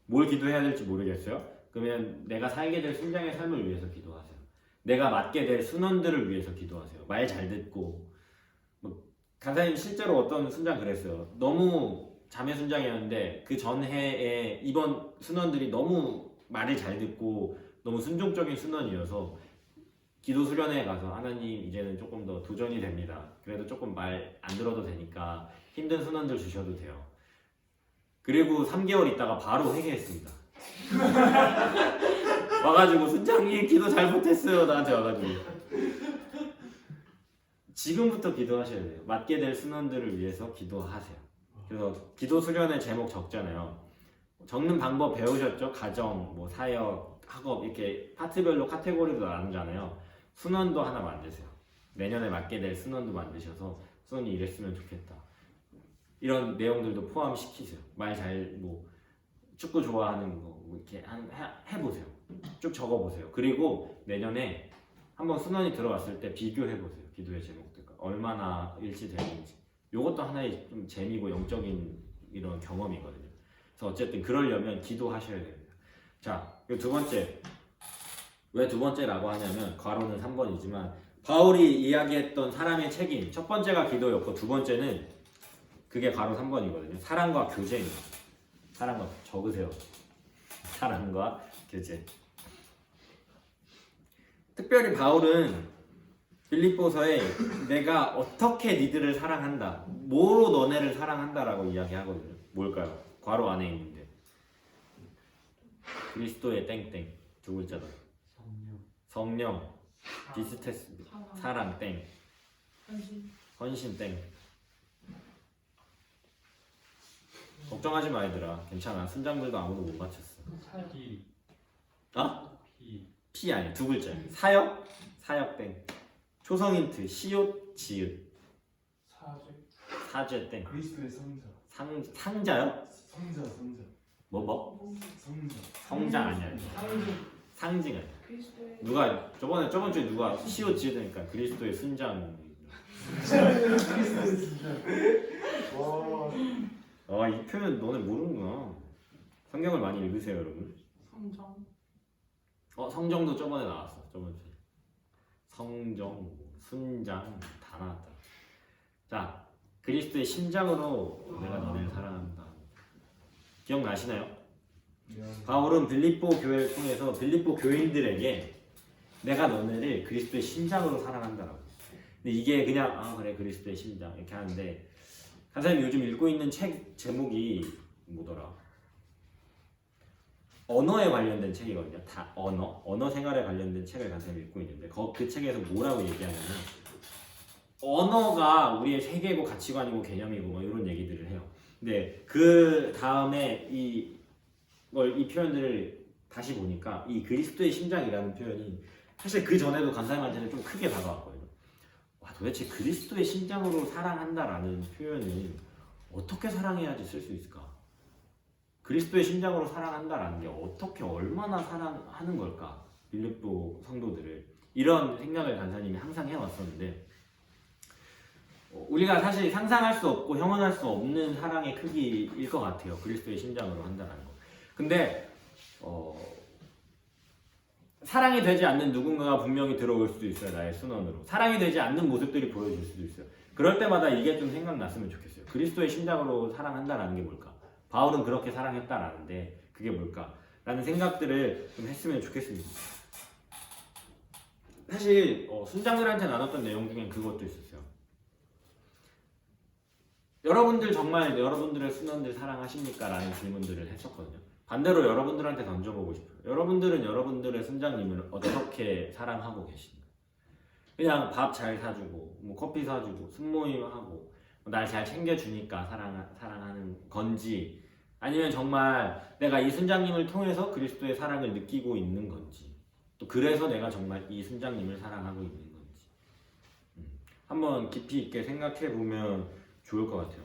Speaker 1: 뭘 기도해야 될지 모르겠어요? 그러면 내가 살게 될 순장의 삶을 위해서 기도하세요. 내가 맡게 될 순원들을 위해서 기도하세요. 말 잘 듣고. 간사님 실제로 어떤 순장 그랬어요. 너무 자매 순장이었는데 그 전해에 이번 순원들이 너무 말을 잘 듣고 너무 순종적인 순원이어서 기도 수련회에 가서 하나님 이제는 조금 더 도전이 됩니다. 그래도 조금 말 안 들어도 되니까 힘든 순원들 주셔도 돼요. 그리고 3개월 있다가 바로 회개했습니다. 와가지고 순장님 기도 잘못했어요 나한테 와가지고 지금부터 기도하셔야 돼요. 맡게 될 순원들을 위해서 기도하세요. 그래서 기도 수련의 제목 적잖아요. 적는 방법 배우셨죠? 가정, 뭐 사역, 학업 이렇게 파트별로 카테고리도 나누잖아요. 순원도 하나 만드세요. 내년에 맡게 될 순원도 만드셔서 순원이 이랬으면 좋겠다. 이런 내용들도 포함시키세요. 말 잘 뭐 축구 좋아하는 거 뭐 이렇게 해보세요. 쭉 적어보세요. 그리고 내년에 한번 순원이 들어왔을 때 비교해보세요. 기도의 제목들과 얼마나 일치되는지. 이것도 하나의 좀 재미고 영적인 이런 경험이거든요. 그래서 어쨌든 그러려면 기도하셔야 됩니다. 자, 그리고 두 번째. 왜 두 번째라고 하냐면 괄호는 3번이지만 바울이 이야기했던 사람의 책임. 첫 번째가 기도였고 두 번째는 그게 괄호 3번이거든요. 사랑과 교제입니다. 사랑과 적으세요. 사랑과 교제. 특별히 바울은 빌립보서에 내가 어떻게 니들을 사랑한다, 뭐로 너네를 사랑한다라고 이야기하거든요. 뭘까요? 괄호 안에 있는데 그리스도의 땡땡 두 글자다. 성령 비슷했습니다. 사랑 땡 헌신 땡. 걱정하지 마 얘들아. 괜찮아. 순장들도 아무도 못 맞췄어.
Speaker 4: 피.
Speaker 1: 어?
Speaker 4: 피.
Speaker 1: 피 아니야. 두 글자. 사역? 사역 땡. 초성 힌트. 시옷 지읒.
Speaker 4: 사죄.
Speaker 1: 사죄 땡.
Speaker 4: 그리스도의 성자.
Speaker 1: 상자요?
Speaker 4: 성자.
Speaker 1: 뭐?
Speaker 4: 성자.
Speaker 1: 성장 아니야. 상징 아니야.
Speaker 2: 그리스도의
Speaker 1: 누가 저번 주에 누가 시옷 지으니까 그리스도의 순장.
Speaker 4: 그리스도의 성자. 와.
Speaker 1: 이 표현 너네 모르는구나. 성경을 많이 읽으세요 여러분.
Speaker 3: 성정.
Speaker 1: 성정도 저번에 나왔어. 저번 주에. 성정, 순장 다 나왔다. 자, 그리스도의 심장으로 내가 너네를 사랑한다. 기억나시나요? 바울은 빌립보 교회를 통해서 빌립보 교인들에게 내가 너네를 그리스도의 심장으로 사랑한다라고. 근데 이게 그냥 그래 그리스도의 심장 이렇게 하는데 간사님 요즘 읽고 있는 책 제목이 뭐더라? 언어에 관련된 책이거든요. 다 언어 생활에 관련된 책을 간사님 읽고 있는데 그 책에서 뭐라고 얘기하냐면 언어가 우리의 세계고 가치관이고 개념이고 뭐 이런 얘기들을 해요. 근데 그 다음에 이 표현들을 다시 보니까 이 그리스도의 심장이라는 표현이 사실 그 전에도 간사님한테는 좀 크게 다가왔거든요. 와, 도대체 그리스도의 심장으로 사랑한다라는 표현을 어떻게 사랑해야지 쓸 수 있을까? 그리스도의 심장으로 사랑한다라는 게 어떻게 얼마나 사랑하는 걸까? 빌립보 성도들을 이런 생각을 간사님이 항상 해왔었는데 우리가 사실 상상할 수 없고 형언할 수 없는 사랑의 크기일 것 같아요. 그리스도의 심장으로 한다는 거. 근데 사랑이 되지 않는 누군가가 분명히 들어올 수도 있어요. 나의 순원으로. 사랑이 되지 않는 모습들이 보여질 수도 있어요. 그럴 때마다 이게 좀 생각났으면 좋겠어요. 그리스도의 심장으로 사랑한다라는 게 뭘까? 바울은 그렇게 사랑했다라는데 그게 뭘까? 라는 생각들을 좀 했으면 좋겠습니다. 사실 순장들한테 나눴던 내용 중엔 그것도 있었어요. 여러분들 정말 여러분들의 순원들 사랑하십니까? 라는 질문들을 했었거든요. 반대로 여러분들한테 던져보고 싶어요. 여러분들은 여러분들의 순장님을 어떻게 사랑하고 계신가? 그냥 밥 잘 사주고 뭐 커피 사주고 순모임하고 날 잘 챙겨주니까 사랑하는 건지 아니면 정말 내가 이 순장님을 통해서 그리스도의 사랑을 느끼고 있는 건지 또 그래서 내가 정말 이 순장님을 사랑하고 있는 건지 한번 깊이 있게 생각해 보면 좋을 것 같아요.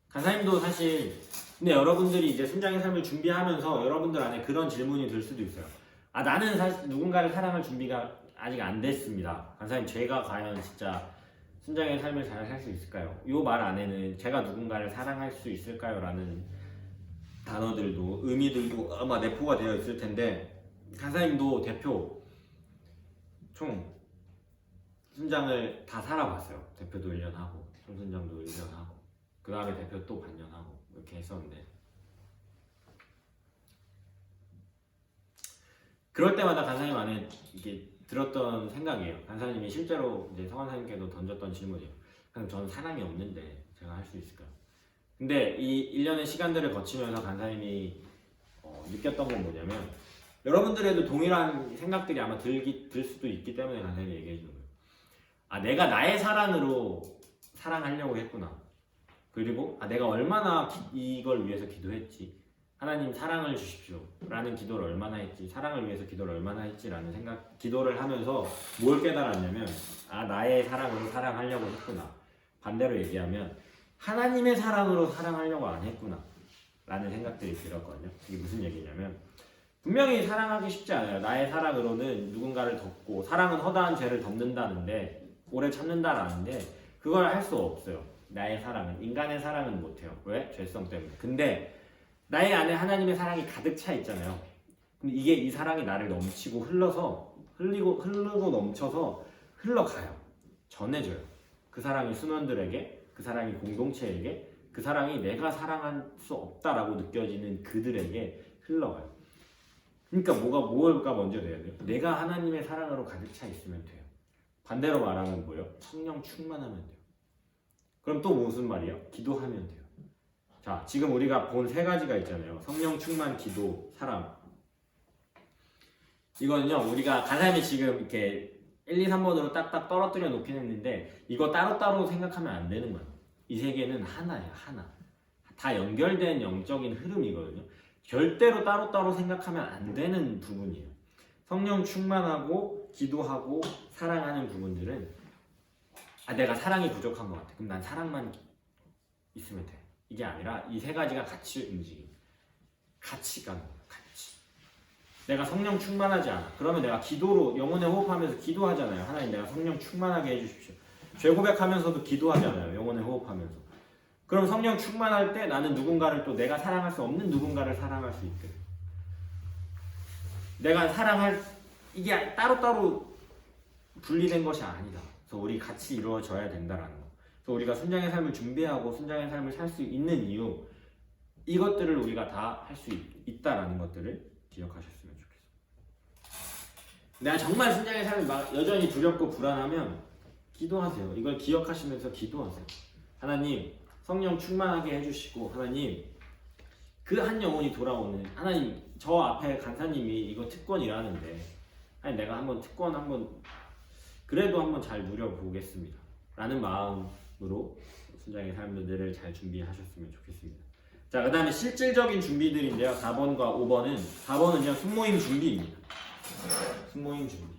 Speaker 1: 간사님도 사실 근데 여러분들이 이제 순장의 삶을 준비하면서 여러분들 안에 그런 질문이 들 수도 있어요. 나는 사실 누군가를 사랑할 준비가 아직 안 됐습니다. 간사님 제가 과연 진짜 순장의 삶을 잘 살 수 있을까요? 이 말 안에는 제가 누군가를 사랑할 수 있을까요? 라는 단어들도 의미들도 아마 내포가 되어 있을 텐데 간사님도 대표 총 순장을 다 살아봤어요. 대표도 1년 하고 총순장도 1년 하고 그 다음에 대표 또 반년 하고 이렇게 했었는데 그럴 때마다 간사님 안에 이게 들었던 생각이에요. 간사님이 실제로 이제 성환사님께도 던졌던 질문이에요. 그럼 저는 사람이 없는데 제가 할 수 있을까요? 근데 이 1년의 시간들을 거치면서 간사님이 느꼈던 건 뭐냐면 여러분들에도 동일한 생각들이 아마 들 수도 있기 때문에 간단히 얘기해 주는 거예요. 아, 내가 나의 사랑으로 사랑하려고 했구나. 그리고 내가 얼마나 이걸 위해서 기도했지. 하나님 사랑을 주십시오 라는 기도를 얼마나 했지. 사랑을 위해서 기도를 얼마나 했지 라는 기도를 하면서 뭘 깨달았냐면 나의 사랑으로 사랑하려고 했구나. 반대로 얘기하면 하나님의 사랑으로 사랑하려고 안 했구나 라는 생각들이 들었거든요. 이게 무슨 얘기냐면 분명히 사랑하기 쉽지 않아요. 나의 사랑으로는 누군가를 덮고, 사랑은 허다한 죄를 덮는다는데, 오래 참는다라는데 그걸 할 수 없어요. 나의 사랑은, 인간의 사랑은 못해요. 왜? 죄성 때문에. 근데 나의 안에 하나님의 사랑이 가득 차 있잖아요. 근데 이 사랑이 나를 넘치고 흐르고 넘쳐서 흘러가요. 전해져요. 그 사랑이 순원들에게, 그 사랑이 공동체에게, 그 사랑이 내가 사랑할 수 없다라고 느껴지는 그들에게 흘러가요. 그러니까 뭐가 먼저 돼야 돼요? 내가 하나님의 사랑으로 가득 차 있으면 돼요. 반대로 말하면 뭐예요? 성령 충만하면 돼요. 그럼 또 무슨 말이에요? 기도하면 돼요. 자, 지금 우리가 본 세 가지가 있잖아요. 성령 충만, 기도, 사랑. 이거는요, 우리가 간단히 지금 이렇게 1, 2, 3번으로 딱딱 떨어뜨려 놓긴 했는데 이거 따로따로 생각하면 안 되는 거예요. 이 세 개는 하나예요, 하나. 다 연결된 영적인 흐름이거든요. 절대로 따로따로 생각하면 안 되는 부분이에요. 성령 충만하고 기도하고 사랑하는 부분들은 내가 사랑이 부족한 것 같아. 그럼 난 사랑만 있으면 돼. 이게 아니라 이 세 가지가 같이 움직임. 같이 가는 거야. 같이. 내가 성령 충만하지 않아. 그러면 내가 기도로 영혼에 호흡하면서 기도하잖아요. 하나님 내가 성령 충만하게 해주십시오. 죄 고백하면서도 기도하잖아요. 영혼에 호흡하면서. 그럼 성령 충만할 때 나는 누군가를 또 내가 사랑할 수 없는 누군가를 사랑할 수 있게. 내가 이게 따로따로 분리된 것이 아니다. 그래서 우리 같이 이루어져야 된다라는 거. 그래서 우리가 순장의 삶을 준비하고 순장의 삶을 살 수 있는 이유, 이것들을 우리가 다 할 수 있다라는 것들을 기억하셨으면 좋겠어요. 내가 정말 순장의 삶이 여전히 두렵고 불안하면 기도하세요. 이걸 기억하시면서 기도하세요. 하나님 성령 충만하게 해주시고, 하나님 그 한 영혼이 돌아오는, 하나님 저 앞에 간사님이 이거 특권이라는데 아니 내가 그래도 한번 잘 누려보겠습니다 라는 마음으로 순장의 삶들을 잘 준비하셨으면 좋겠습니다. 자, 그 다음에 실질적인 준비들인데요. 4번과 5번은 4번은요 순모임 준비입니다. 순모임 준비.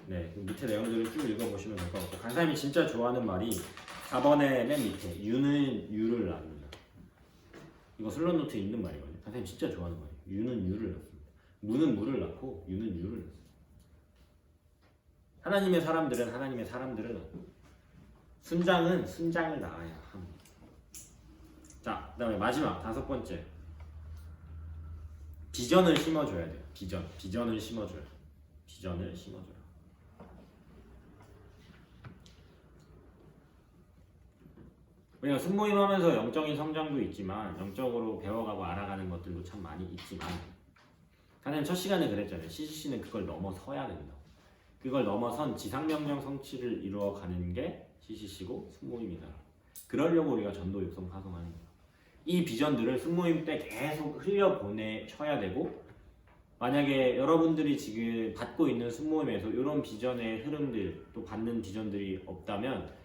Speaker 1: 네, 밑에 내용들을 쭉 읽어보시면 될 것 같고, 간사님이 진짜 좋아하는 말이 4번의 맨 밑에 유는 유를 낳는다. 이거 슬롯노트에 있는 말이거든요. 간사님 진짜 좋아하는 말이에요. 유는 유를 낳습니다. 무는 무를 낳고 유는 유를 낳습니다. 하나님의 사람들은 순장은 순장을 낳아야 합니다. 자, 그 다음에 마지막 5번째, 비전을 심어줘야 돼요. 비전을 심어줘요. 우리가 순모임 하면서 영적인 성장도 있지만 영적으로 배워가고 알아가는 것들도 참 많이 있지만, 하나님 첫 시간에 그랬잖아요. CCC는 그걸 넘어서야 된다. 그걸 넘어선 지상명령 성취를 이루어가는 게 CCC고 순모임이다. 그러려고 우리가 전도 육성 파송하는 거예요. 이 비전들을 순모임 때 계속 흘려보내셔야 되고, 만약에 여러분들이 지금 받고 있는 순모임에서 이런 비전의 흐름들, 또 받는 비전들이 없다면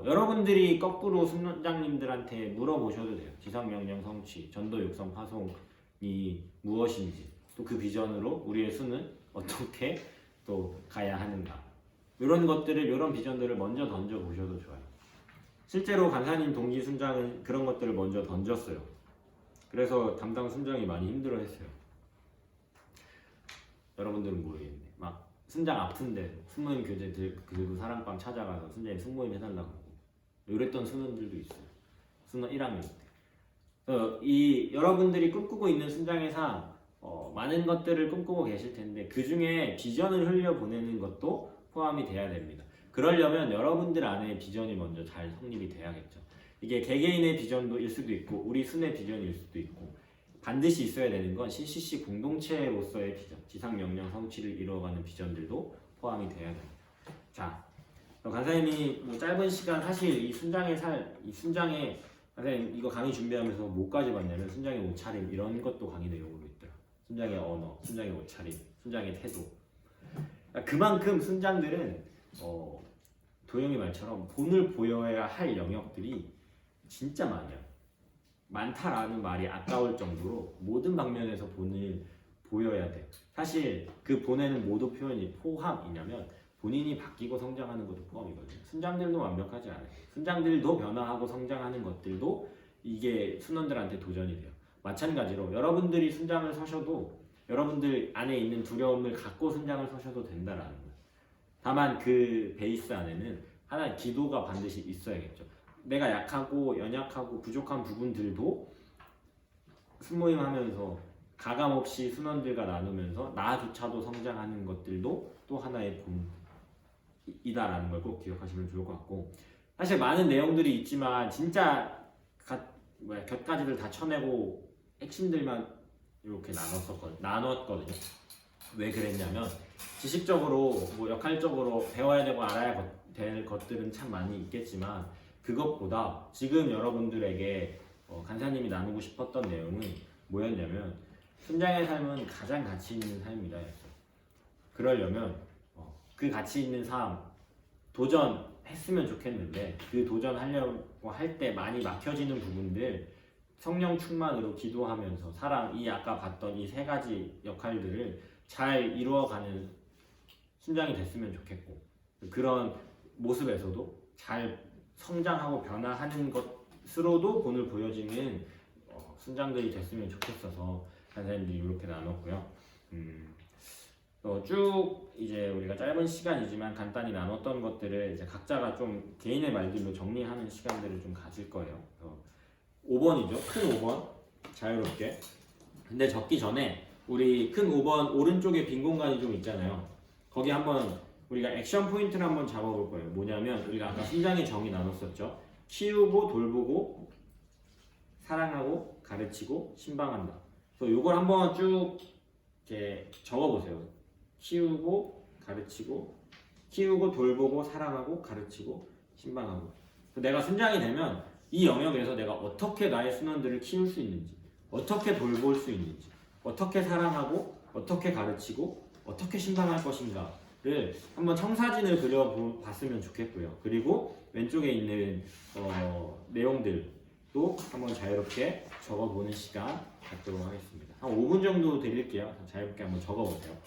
Speaker 1: 여러분들이 거꾸로 순장님들한테 물어보셔도 돼요. 지상명령 성취, 전도 육성 파송이 무엇인지, 또 그 비전으로 우리의 수는 어떻게 또 가야 하는가, 이런 비전들을 먼저 던져보셔도 좋아요. 실제로 간사님 동기 순장은 그런 것들을 먼저 던졌어요. 그래서 담당 순장이 많이 힘들어했어요. 여러분들은 모르겠네. 막 순장 아픈데 순모임 교재 들고 사랑방 찾아가서 순장님 순모임 해달라고 이랬던 순원들도 있어요. 순원 1학년 때. 그래서 여러분들이 꿈꾸고 있는 순장의 삶, 많은 것들을 꿈꾸고 계실 텐데 그 중에 비전을 흘려보내는 것도 포함이 돼야 됩니다. 그러려면 여러분들 안에 비전이 먼저 잘 성립이 돼야겠죠. 이게 개개인의 비전일 수도 있고 우리 순의 비전일 수도 있고, 반드시 있어야 되는 건 CCC 공동체로서의 비전, 지상명령 성취를 이루어가는 비전들도 포함이 돼야 됩니다. 자, 간사님이 뭐 짧은 시간 사실 이 순장의 간사님 이거 강의 준비하면서 뭐까지 봤냐면 순장의 옷차림 이런 것도 강의 내용으로 있더라. 순장의 언어, 순장의 옷차림, 순장의 태도. 그만큼 순장들은 도영이 말처럼 본을 보여야 할 영역들이 진짜 많다라는 말이 아까울 정도로 모든 방면에서 본을 보여야 돼. 사실 그 본에는 모두 표현이 포함이냐면 본인이 바뀌고 성장하는 것도 포함이거든요. 순장들도 완벽하지 않아요. 순장들도 변화하고 성장하는 것들도 이게 순원들한테 도전이 돼요. 마찬가지로 여러분들이 순장을 서셔도 여러분들 안에 있는 두려움을 갖고 순장을 서셔도 된다라는 거예요. 다만 그 베이스 안에는 하나의 기도가 반드시 있어야겠죠. 내가 약하고 연약하고 부족한 부분들도 순모임 하면서 가감없이 순원들과 나누면서 나조차도 성장하는 것들도 또 하나의 본이다라는 걸 꼭 기억하시면 좋을 것 같고, 사실 많은 내용들이 있지만 진짜 곁가지를 다 쳐내고 핵심들만 이렇게 나눴거든요. 왜 그랬냐면 지식적으로 뭐 역할적으로 배워야 되고 알아야 될 것들은 참 많이 있겠지만 그것보다 지금 여러분들에게 간사님이 나누고 싶었던 내용은 뭐였냐면 순장의 삶은 가장 가치 있는 삶이다 였어요. 그러려면 그 가치 있는 삶 도전했으면 좋겠는데 그 도전하려고 할 때 많이 막혀지는 부분들 성령 충만으로 기도하면서 사랑, 이 아까 봤던 이 세 가지 역할들을 잘 이루어가는 순장이 됐으면 좋겠고, 그런 모습에서도 잘 성장하고 변화하는 것으로도 본을 보여지는 순장들이 됐으면 좋겠어서 간사님들이 이렇게 나눴고요. 쭉 이제 우리가 짧은 시간이지만 간단히 나눴던 것들을 이제 각자가 좀 개인의 말들로 정리하는 시간들을 좀 가질 거예요. 5번이죠. 큰 5번 자유롭게. 근데 적기 전에 우리 큰 5번 오른쪽에 빈 공간이 좀 있잖아요. 거기 한번 우리가 액션 포인트를 한번 잡아볼 거예요. 뭐냐면 우리가 아까 순장의 정의 나눴었죠. 키우고 돌보고 사랑하고 가르치고 신방한다. 그래서 이걸 한번 쭉 이렇게 적어보세요. 키우고 가르치고 키우고 돌보고 사랑하고 가르치고 신방하고. 내가 순장이 되면 이 영역에서 내가 어떻게 나의 순원들을 키울 수 있는지, 어떻게 돌볼 수 있는지, 어떻게 사랑하고 어떻게 가르치고 어떻게 신방할 것인가를 한번 청사진을 그려봤으면 좋겠고요. 그리고 왼쪽에 있는 내용들도 한번 자유롭게 적어보는 시간 갖도록 하겠습니다. 한 5분 정도 드릴게요. 자유롭게 한번 적어보세요.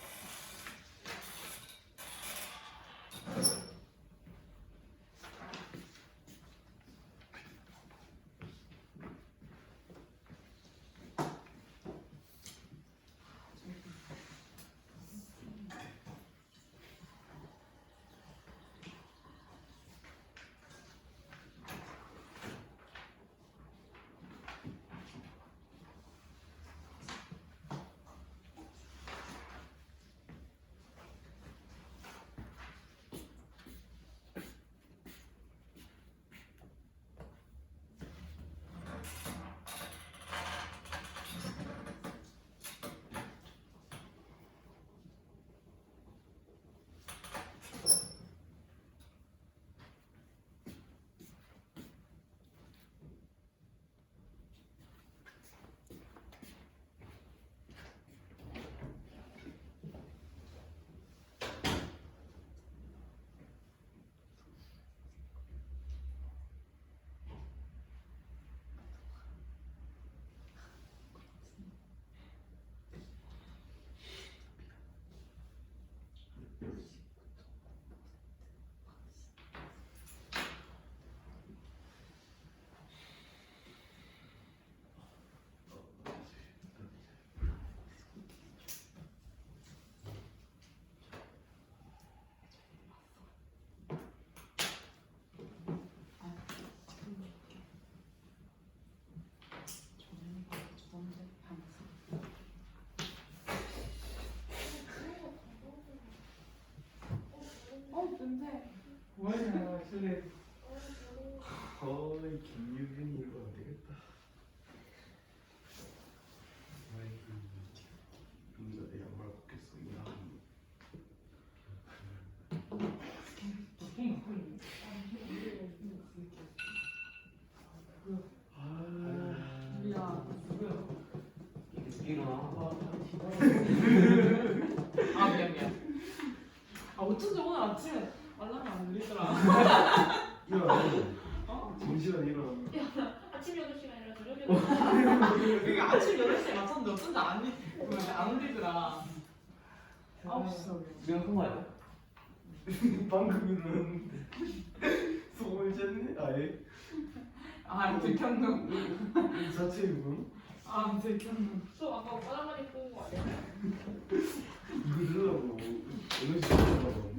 Speaker 3: 뭐야, 그래.
Speaker 4: 어이 김유빈이 이거 안 되겠다. 아이고, 내 양말 벗겼어. 이 일어나.
Speaker 3: 아 미안. 아 어쩐지 오늘 아침에 알람이 안 울리더라.
Speaker 4: 일어나.
Speaker 3: 어?
Speaker 4: 정시간 일어나.
Speaker 2: 아침 8시간이라 저녁에
Speaker 3: 그게 아침 8시에 맞췄는데 어쩐지 안 울리더라. 9시
Speaker 4: 명품 아니야? 방금 일어났는데. 소금을 쳤네? 아예?
Speaker 3: 아 들켰노.
Speaker 4: 자체 이거?
Speaker 3: 아 들켰노.
Speaker 2: 수업 아까 오빠랑 입고 온거 아니야?
Speaker 4: 이거 들으려고 어느 시간 들으려고.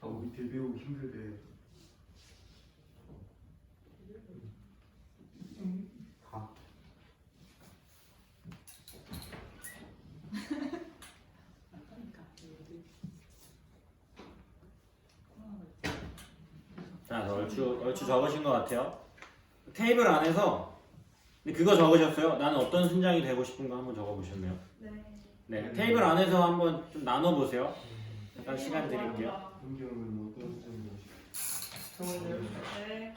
Speaker 4: 아 우리 데뷔하고 힘들대. 가.
Speaker 1: 자, 얼추 적으신 것 같아요. 테이블 안에서 근데 그거 적으셨어요? 나는 어떤 순장이 되고 싶은가 한번 적어보셨네요.
Speaker 2: 네.
Speaker 1: 네, 테이블 안에서 한번 좀 나눠보세요. 잠깐 시간 드릴게요.
Speaker 4: 은경은 어떤 수준이야?
Speaker 2: 네.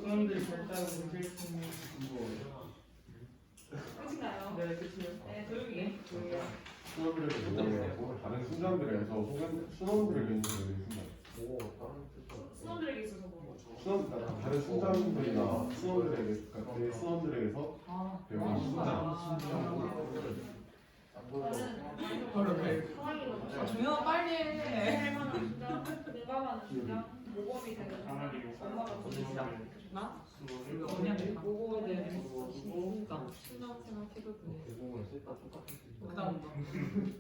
Speaker 3: 사람들이 절대로 문제일 수 있는.
Speaker 2: 끝인가요?
Speaker 3: 네 그치요.
Speaker 2: 네, 조용히 해.
Speaker 4: 수업들에게 모아서 다른 순간들에서 순원들을 연습을
Speaker 2: 수험들에게 있어서 뭐.
Speaker 4: 수원 다른 순간들이나 수원들에게 그 수원들에게서
Speaker 3: 아
Speaker 4: 배우는 순간.
Speaker 2: 저는 상황이 너무
Speaker 3: 종현아 빨리 해.
Speaker 2: 할만한 순간, 공감하는 순간, 모범이 되는 순간, 엄마가 보내주는
Speaker 3: 나? 언니한테 모범에 대한 순간.
Speaker 2: 순간 생활 태도군요.
Speaker 3: 그다음 뭐?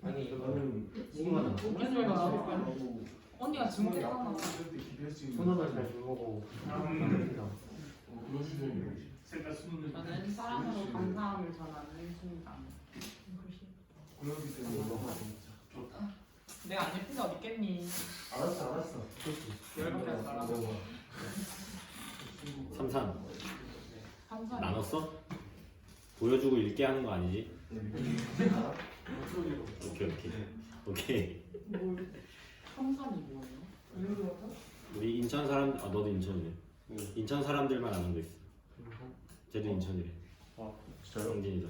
Speaker 4: 아니 이거는 순간
Speaker 3: 언니가 나도 빨리. 언니가 증거 하나.
Speaker 4: 손을 잘 주고 그런 수준이에요.
Speaker 3: 저는 사랑으로 감사함을 전하는 순간.
Speaker 4: 그렇기 때문에 너무 좋다.
Speaker 3: 내가 안 예쁜 게 어딨겠니?
Speaker 4: 알았어.
Speaker 3: 열받게 하지 마라.
Speaker 1: 삼산
Speaker 3: 항상
Speaker 1: 나눴어? 보여주고 읽게 하는 거 아니지? 오케이.
Speaker 3: 뭘? 함산이 뭐예요?
Speaker 1: 우리 인천 사람 너도 인천이네. 인천 사람들만 아는 거 있어. 쟤도 인천이래.
Speaker 4: 진짜요?
Speaker 1: 성진이도.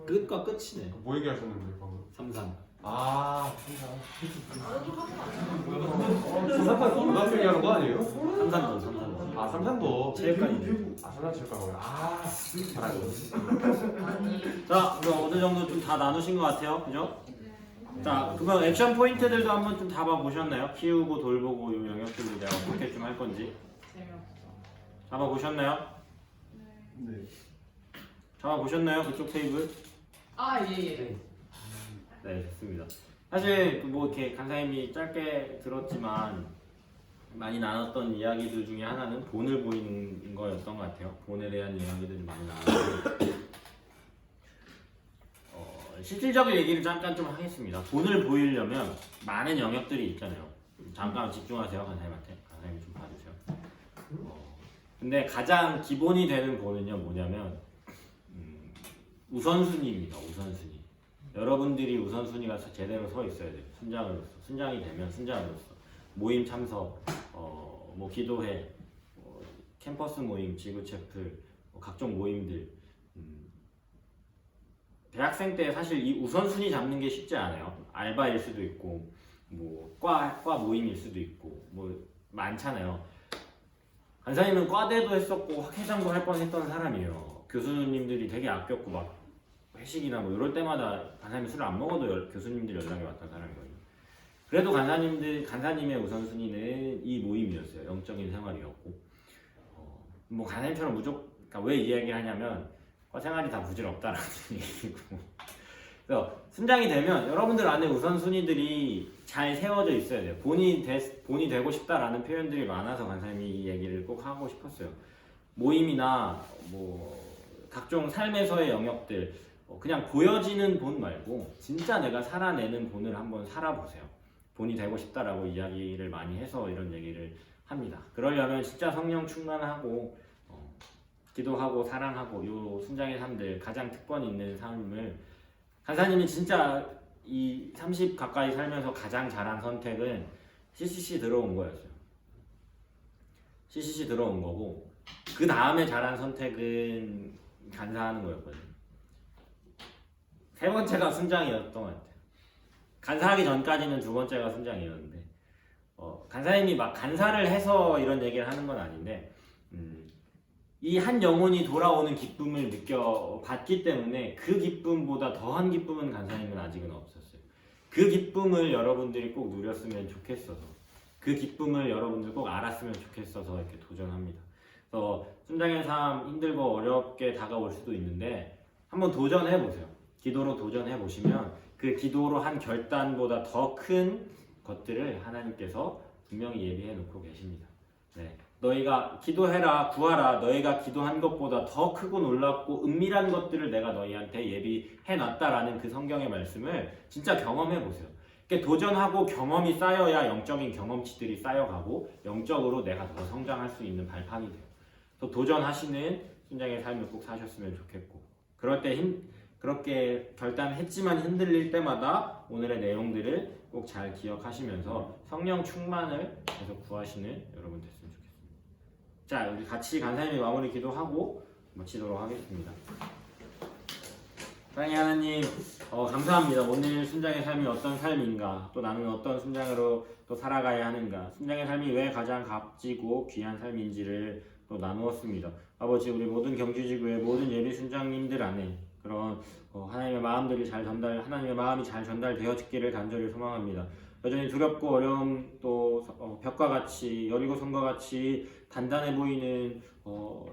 Speaker 1: 끝과 끝이네.
Speaker 4: 뭐 얘기하셨는데 방금?
Speaker 1: 삼산.
Speaker 4: 아,
Speaker 2: 나도 좀 하는 거 아니야?
Speaker 4: 삼산 고등학교 얘기하는 거 아니에요?
Speaker 1: 삼산도.
Speaker 4: 아, 삼산도
Speaker 1: 체육관이네.
Speaker 4: 아, 삼산 체육관. 아, 잘하고.
Speaker 3: 아니
Speaker 1: 자, 그럼 어느 정도 좀 다 나누신 것 같아요, 그죠? 자, 그럼 액션 포인트들도 한번 좀 다 봐보셨나요? 키우고 돌보고 이 영역들도 내가 어떻게 좀 할 건지
Speaker 3: 재미없어.
Speaker 1: 잡아보셨나요?
Speaker 4: 네.
Speaker 1: 잡아보셨나요? 그쪽 테이블?
Speaker 3: 아 예예.
Speaker 1: 네, 좋습니다. 사실 뭐 이렇게 간사님이 짧게 들었지만 많이 나눴던 이야기들 중에 하나는 본을 보이는 거였던 것 같아요. 본에 대한 이야기들이 많이 나왔고 실질적인 얘기를 잠깐 좀 하겠습니다. 본을 보이려면 많은 영역들이 있잖아요. 잠깐 집중하세요, 간사님한테. 간사님 좀 봐주세요. 근데 가장 기본이 되는 본은요 뭐냐면 우선순위입니다. 우선순위. 여러분들이 우선순위가 제대로 서 있어야 돼요. 순장으로서. 순장이 되면 순장으로서. 모임 참석, 뭐 기도회, 캠퍼스 모임, 지구 채플, 각종 모임들. 대학생 때 사실 이 우선순위 잡는 게 쉽지 않아요. 알바일 수도 있고, 뭐 과 모임일 수도 있고, 뭐 많잖아요. 간사님은 과대도 했었고 학회장도 할 뻔했던 사람이에요. 교수님들이 되게 아꼈고 막 회식이나 뭐 이럴 때마다 간사님이 술을 안 먹어도 교수님들 연락이 왔던 사람이거든요. 그래도 간사님의 우선순위는 이 모임이었어요. 영적인 생활이었고, 뭐 간사님처럼 그러니까 왜 이 이야기를 하냐면 과 생활이 다 부질없다라는 얘기고. 그래서 순장이 되면 여러분들 안에 우선순위들이 잘 세워져 있어야 돼요. 본이 되고 싶다라는 표현들이 많아서 간사님이 이 얘기를 꼭 하고 싶었어요. 모임이나 뭐 각종 삶에서의 영역들 그냥 보여지는 본 말고 진짜 내가 살아내는 본을 한번 살아보세요. 본이 되고 싶다라고 이야기를 많이 해서 이런 얘기를 합니다. 그러려면 진짜 성령 충만하고 기도하고 사랑하고 요 순장의 삶들 가장 특권 있는 삶을 간사님이 진짜 이 30 가까이 살면서 가장 잘한 선택은 CCC 들어온 거였어요. CCC 들어온 거고 그 다음에 잘한 선택은 간사하는 거였거든요. 세 번째가 순장이었던 것 같아요. 간사하기 전까지는 두 번째가 순장이었는데 간사님이 막 간사를 해서 이런 얘기를 하는 건 아닌데 이 한 영혼이 돌아오는 기쁨을 느껴봤기 때문에 그 기쁨보다 더한 기쁨은 간사님은 아직은 없었어요. 그 기쁨을 여러분들이 꼭 누렸으면 좋겠어서 그 기쁨을 여러분들 꼭 알았으면 좋겠어서 이렇게 도전합니다. 그래서 순장의 삶 힘들고 어렵게 다가올 수도 있는데 한번 도전해보세요. 기도로 도전해보시면 그 기도로 한 결단보다 더 큰 것들을 하나님께서 분명히 예비해 놓고 계십니다. 네. 너희가 기도해라 구하라 너희가 기도한 것보다 더 크고 놀랍고 은밀한 것들을 내가 너희한테 예비해 놨다라는 그 성경의 말씀을 진짜 경험해 보세요. 도전하고 경험이 쌓여야 영적인 경험치들이 쌓여가고 영적으로 내가 더 성장할 수 있는 발판이 돼요. 또 도전하시는 순장의 삶을 꼭 사셨으면 좋겠고 그럴 때 그렇게 결단했지만 흔들릴 때마다 오늘의 내용들을 꼭 잘 기억하시면서 성령 충만을 계속 구하시는 여러분 됐으면 좋겠습니다. 자, 우리 같이 간사님의 마무리 기도하고 마치도록 하겠습니다. 사랑의 하나님, 감사합니다. 오늘 순장의 삶이 어떤 삶인가, 또 나는 어떤 순장으로 또 살아가야 하는가, 순장의 삶이 왜 가장 값지고 귀한 삶인지를 또 나누었습니다. 아버지, 우리 모든 경주지구의 모든 예비 순장님들 안에 그런 하나님의 마음들이 하나님의 마음이 잘 전달되어지기를 간절히 소망합니다. 여전히 두렵고 어려움 또 벽과 같이 여리고성과 같이 단단해 보이는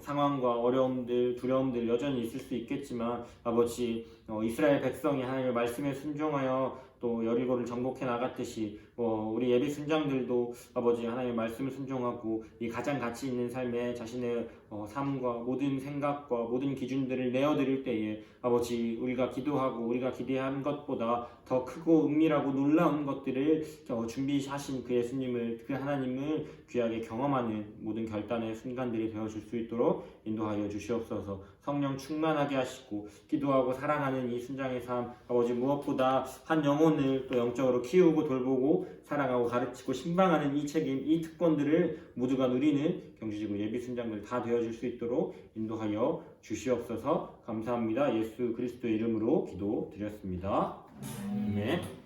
Speaker 1: 상황과 어려움들, 두려움들 여전히 있을 수 있겠지만 아버지 이스라엘 백성이 하나님의 말씀에 순종하여 또 여리고를 정복해 나갔듯이 우리 예비 순장들도 아버지 하나님의 말씀을 순종하고 이 가장 가치 있는 삶에 자신의 삶과 모든 생각과 모든 기준들을 내어드릴 때에 아버지 우리가 기도하고 우리가 기대한 것보다 더 크고 은밀하고 놀라운 것들을 준비하신 그 예수님을 그 하나님을 귀하게 경험하는 모든 결단의 순간들이 되어줄 수 있도록 인도하여 주시옵소서. 성령 충만하게 하시고 기도하고 사랑하는 이 순장의 삶 아버지 무엇보다 한 영혼을 또 영적으로 키우고 돌보고 사랑하고 가르치고 신방하는 이 책임 이 특권들을 모두가 누리는 경주지구 예비 순장들 다 되어줄 수 있도록 인도하여 주시옵소서. 감사합니다. 예수 그리스도의 이름으로 기도드렸습니다. 아멘.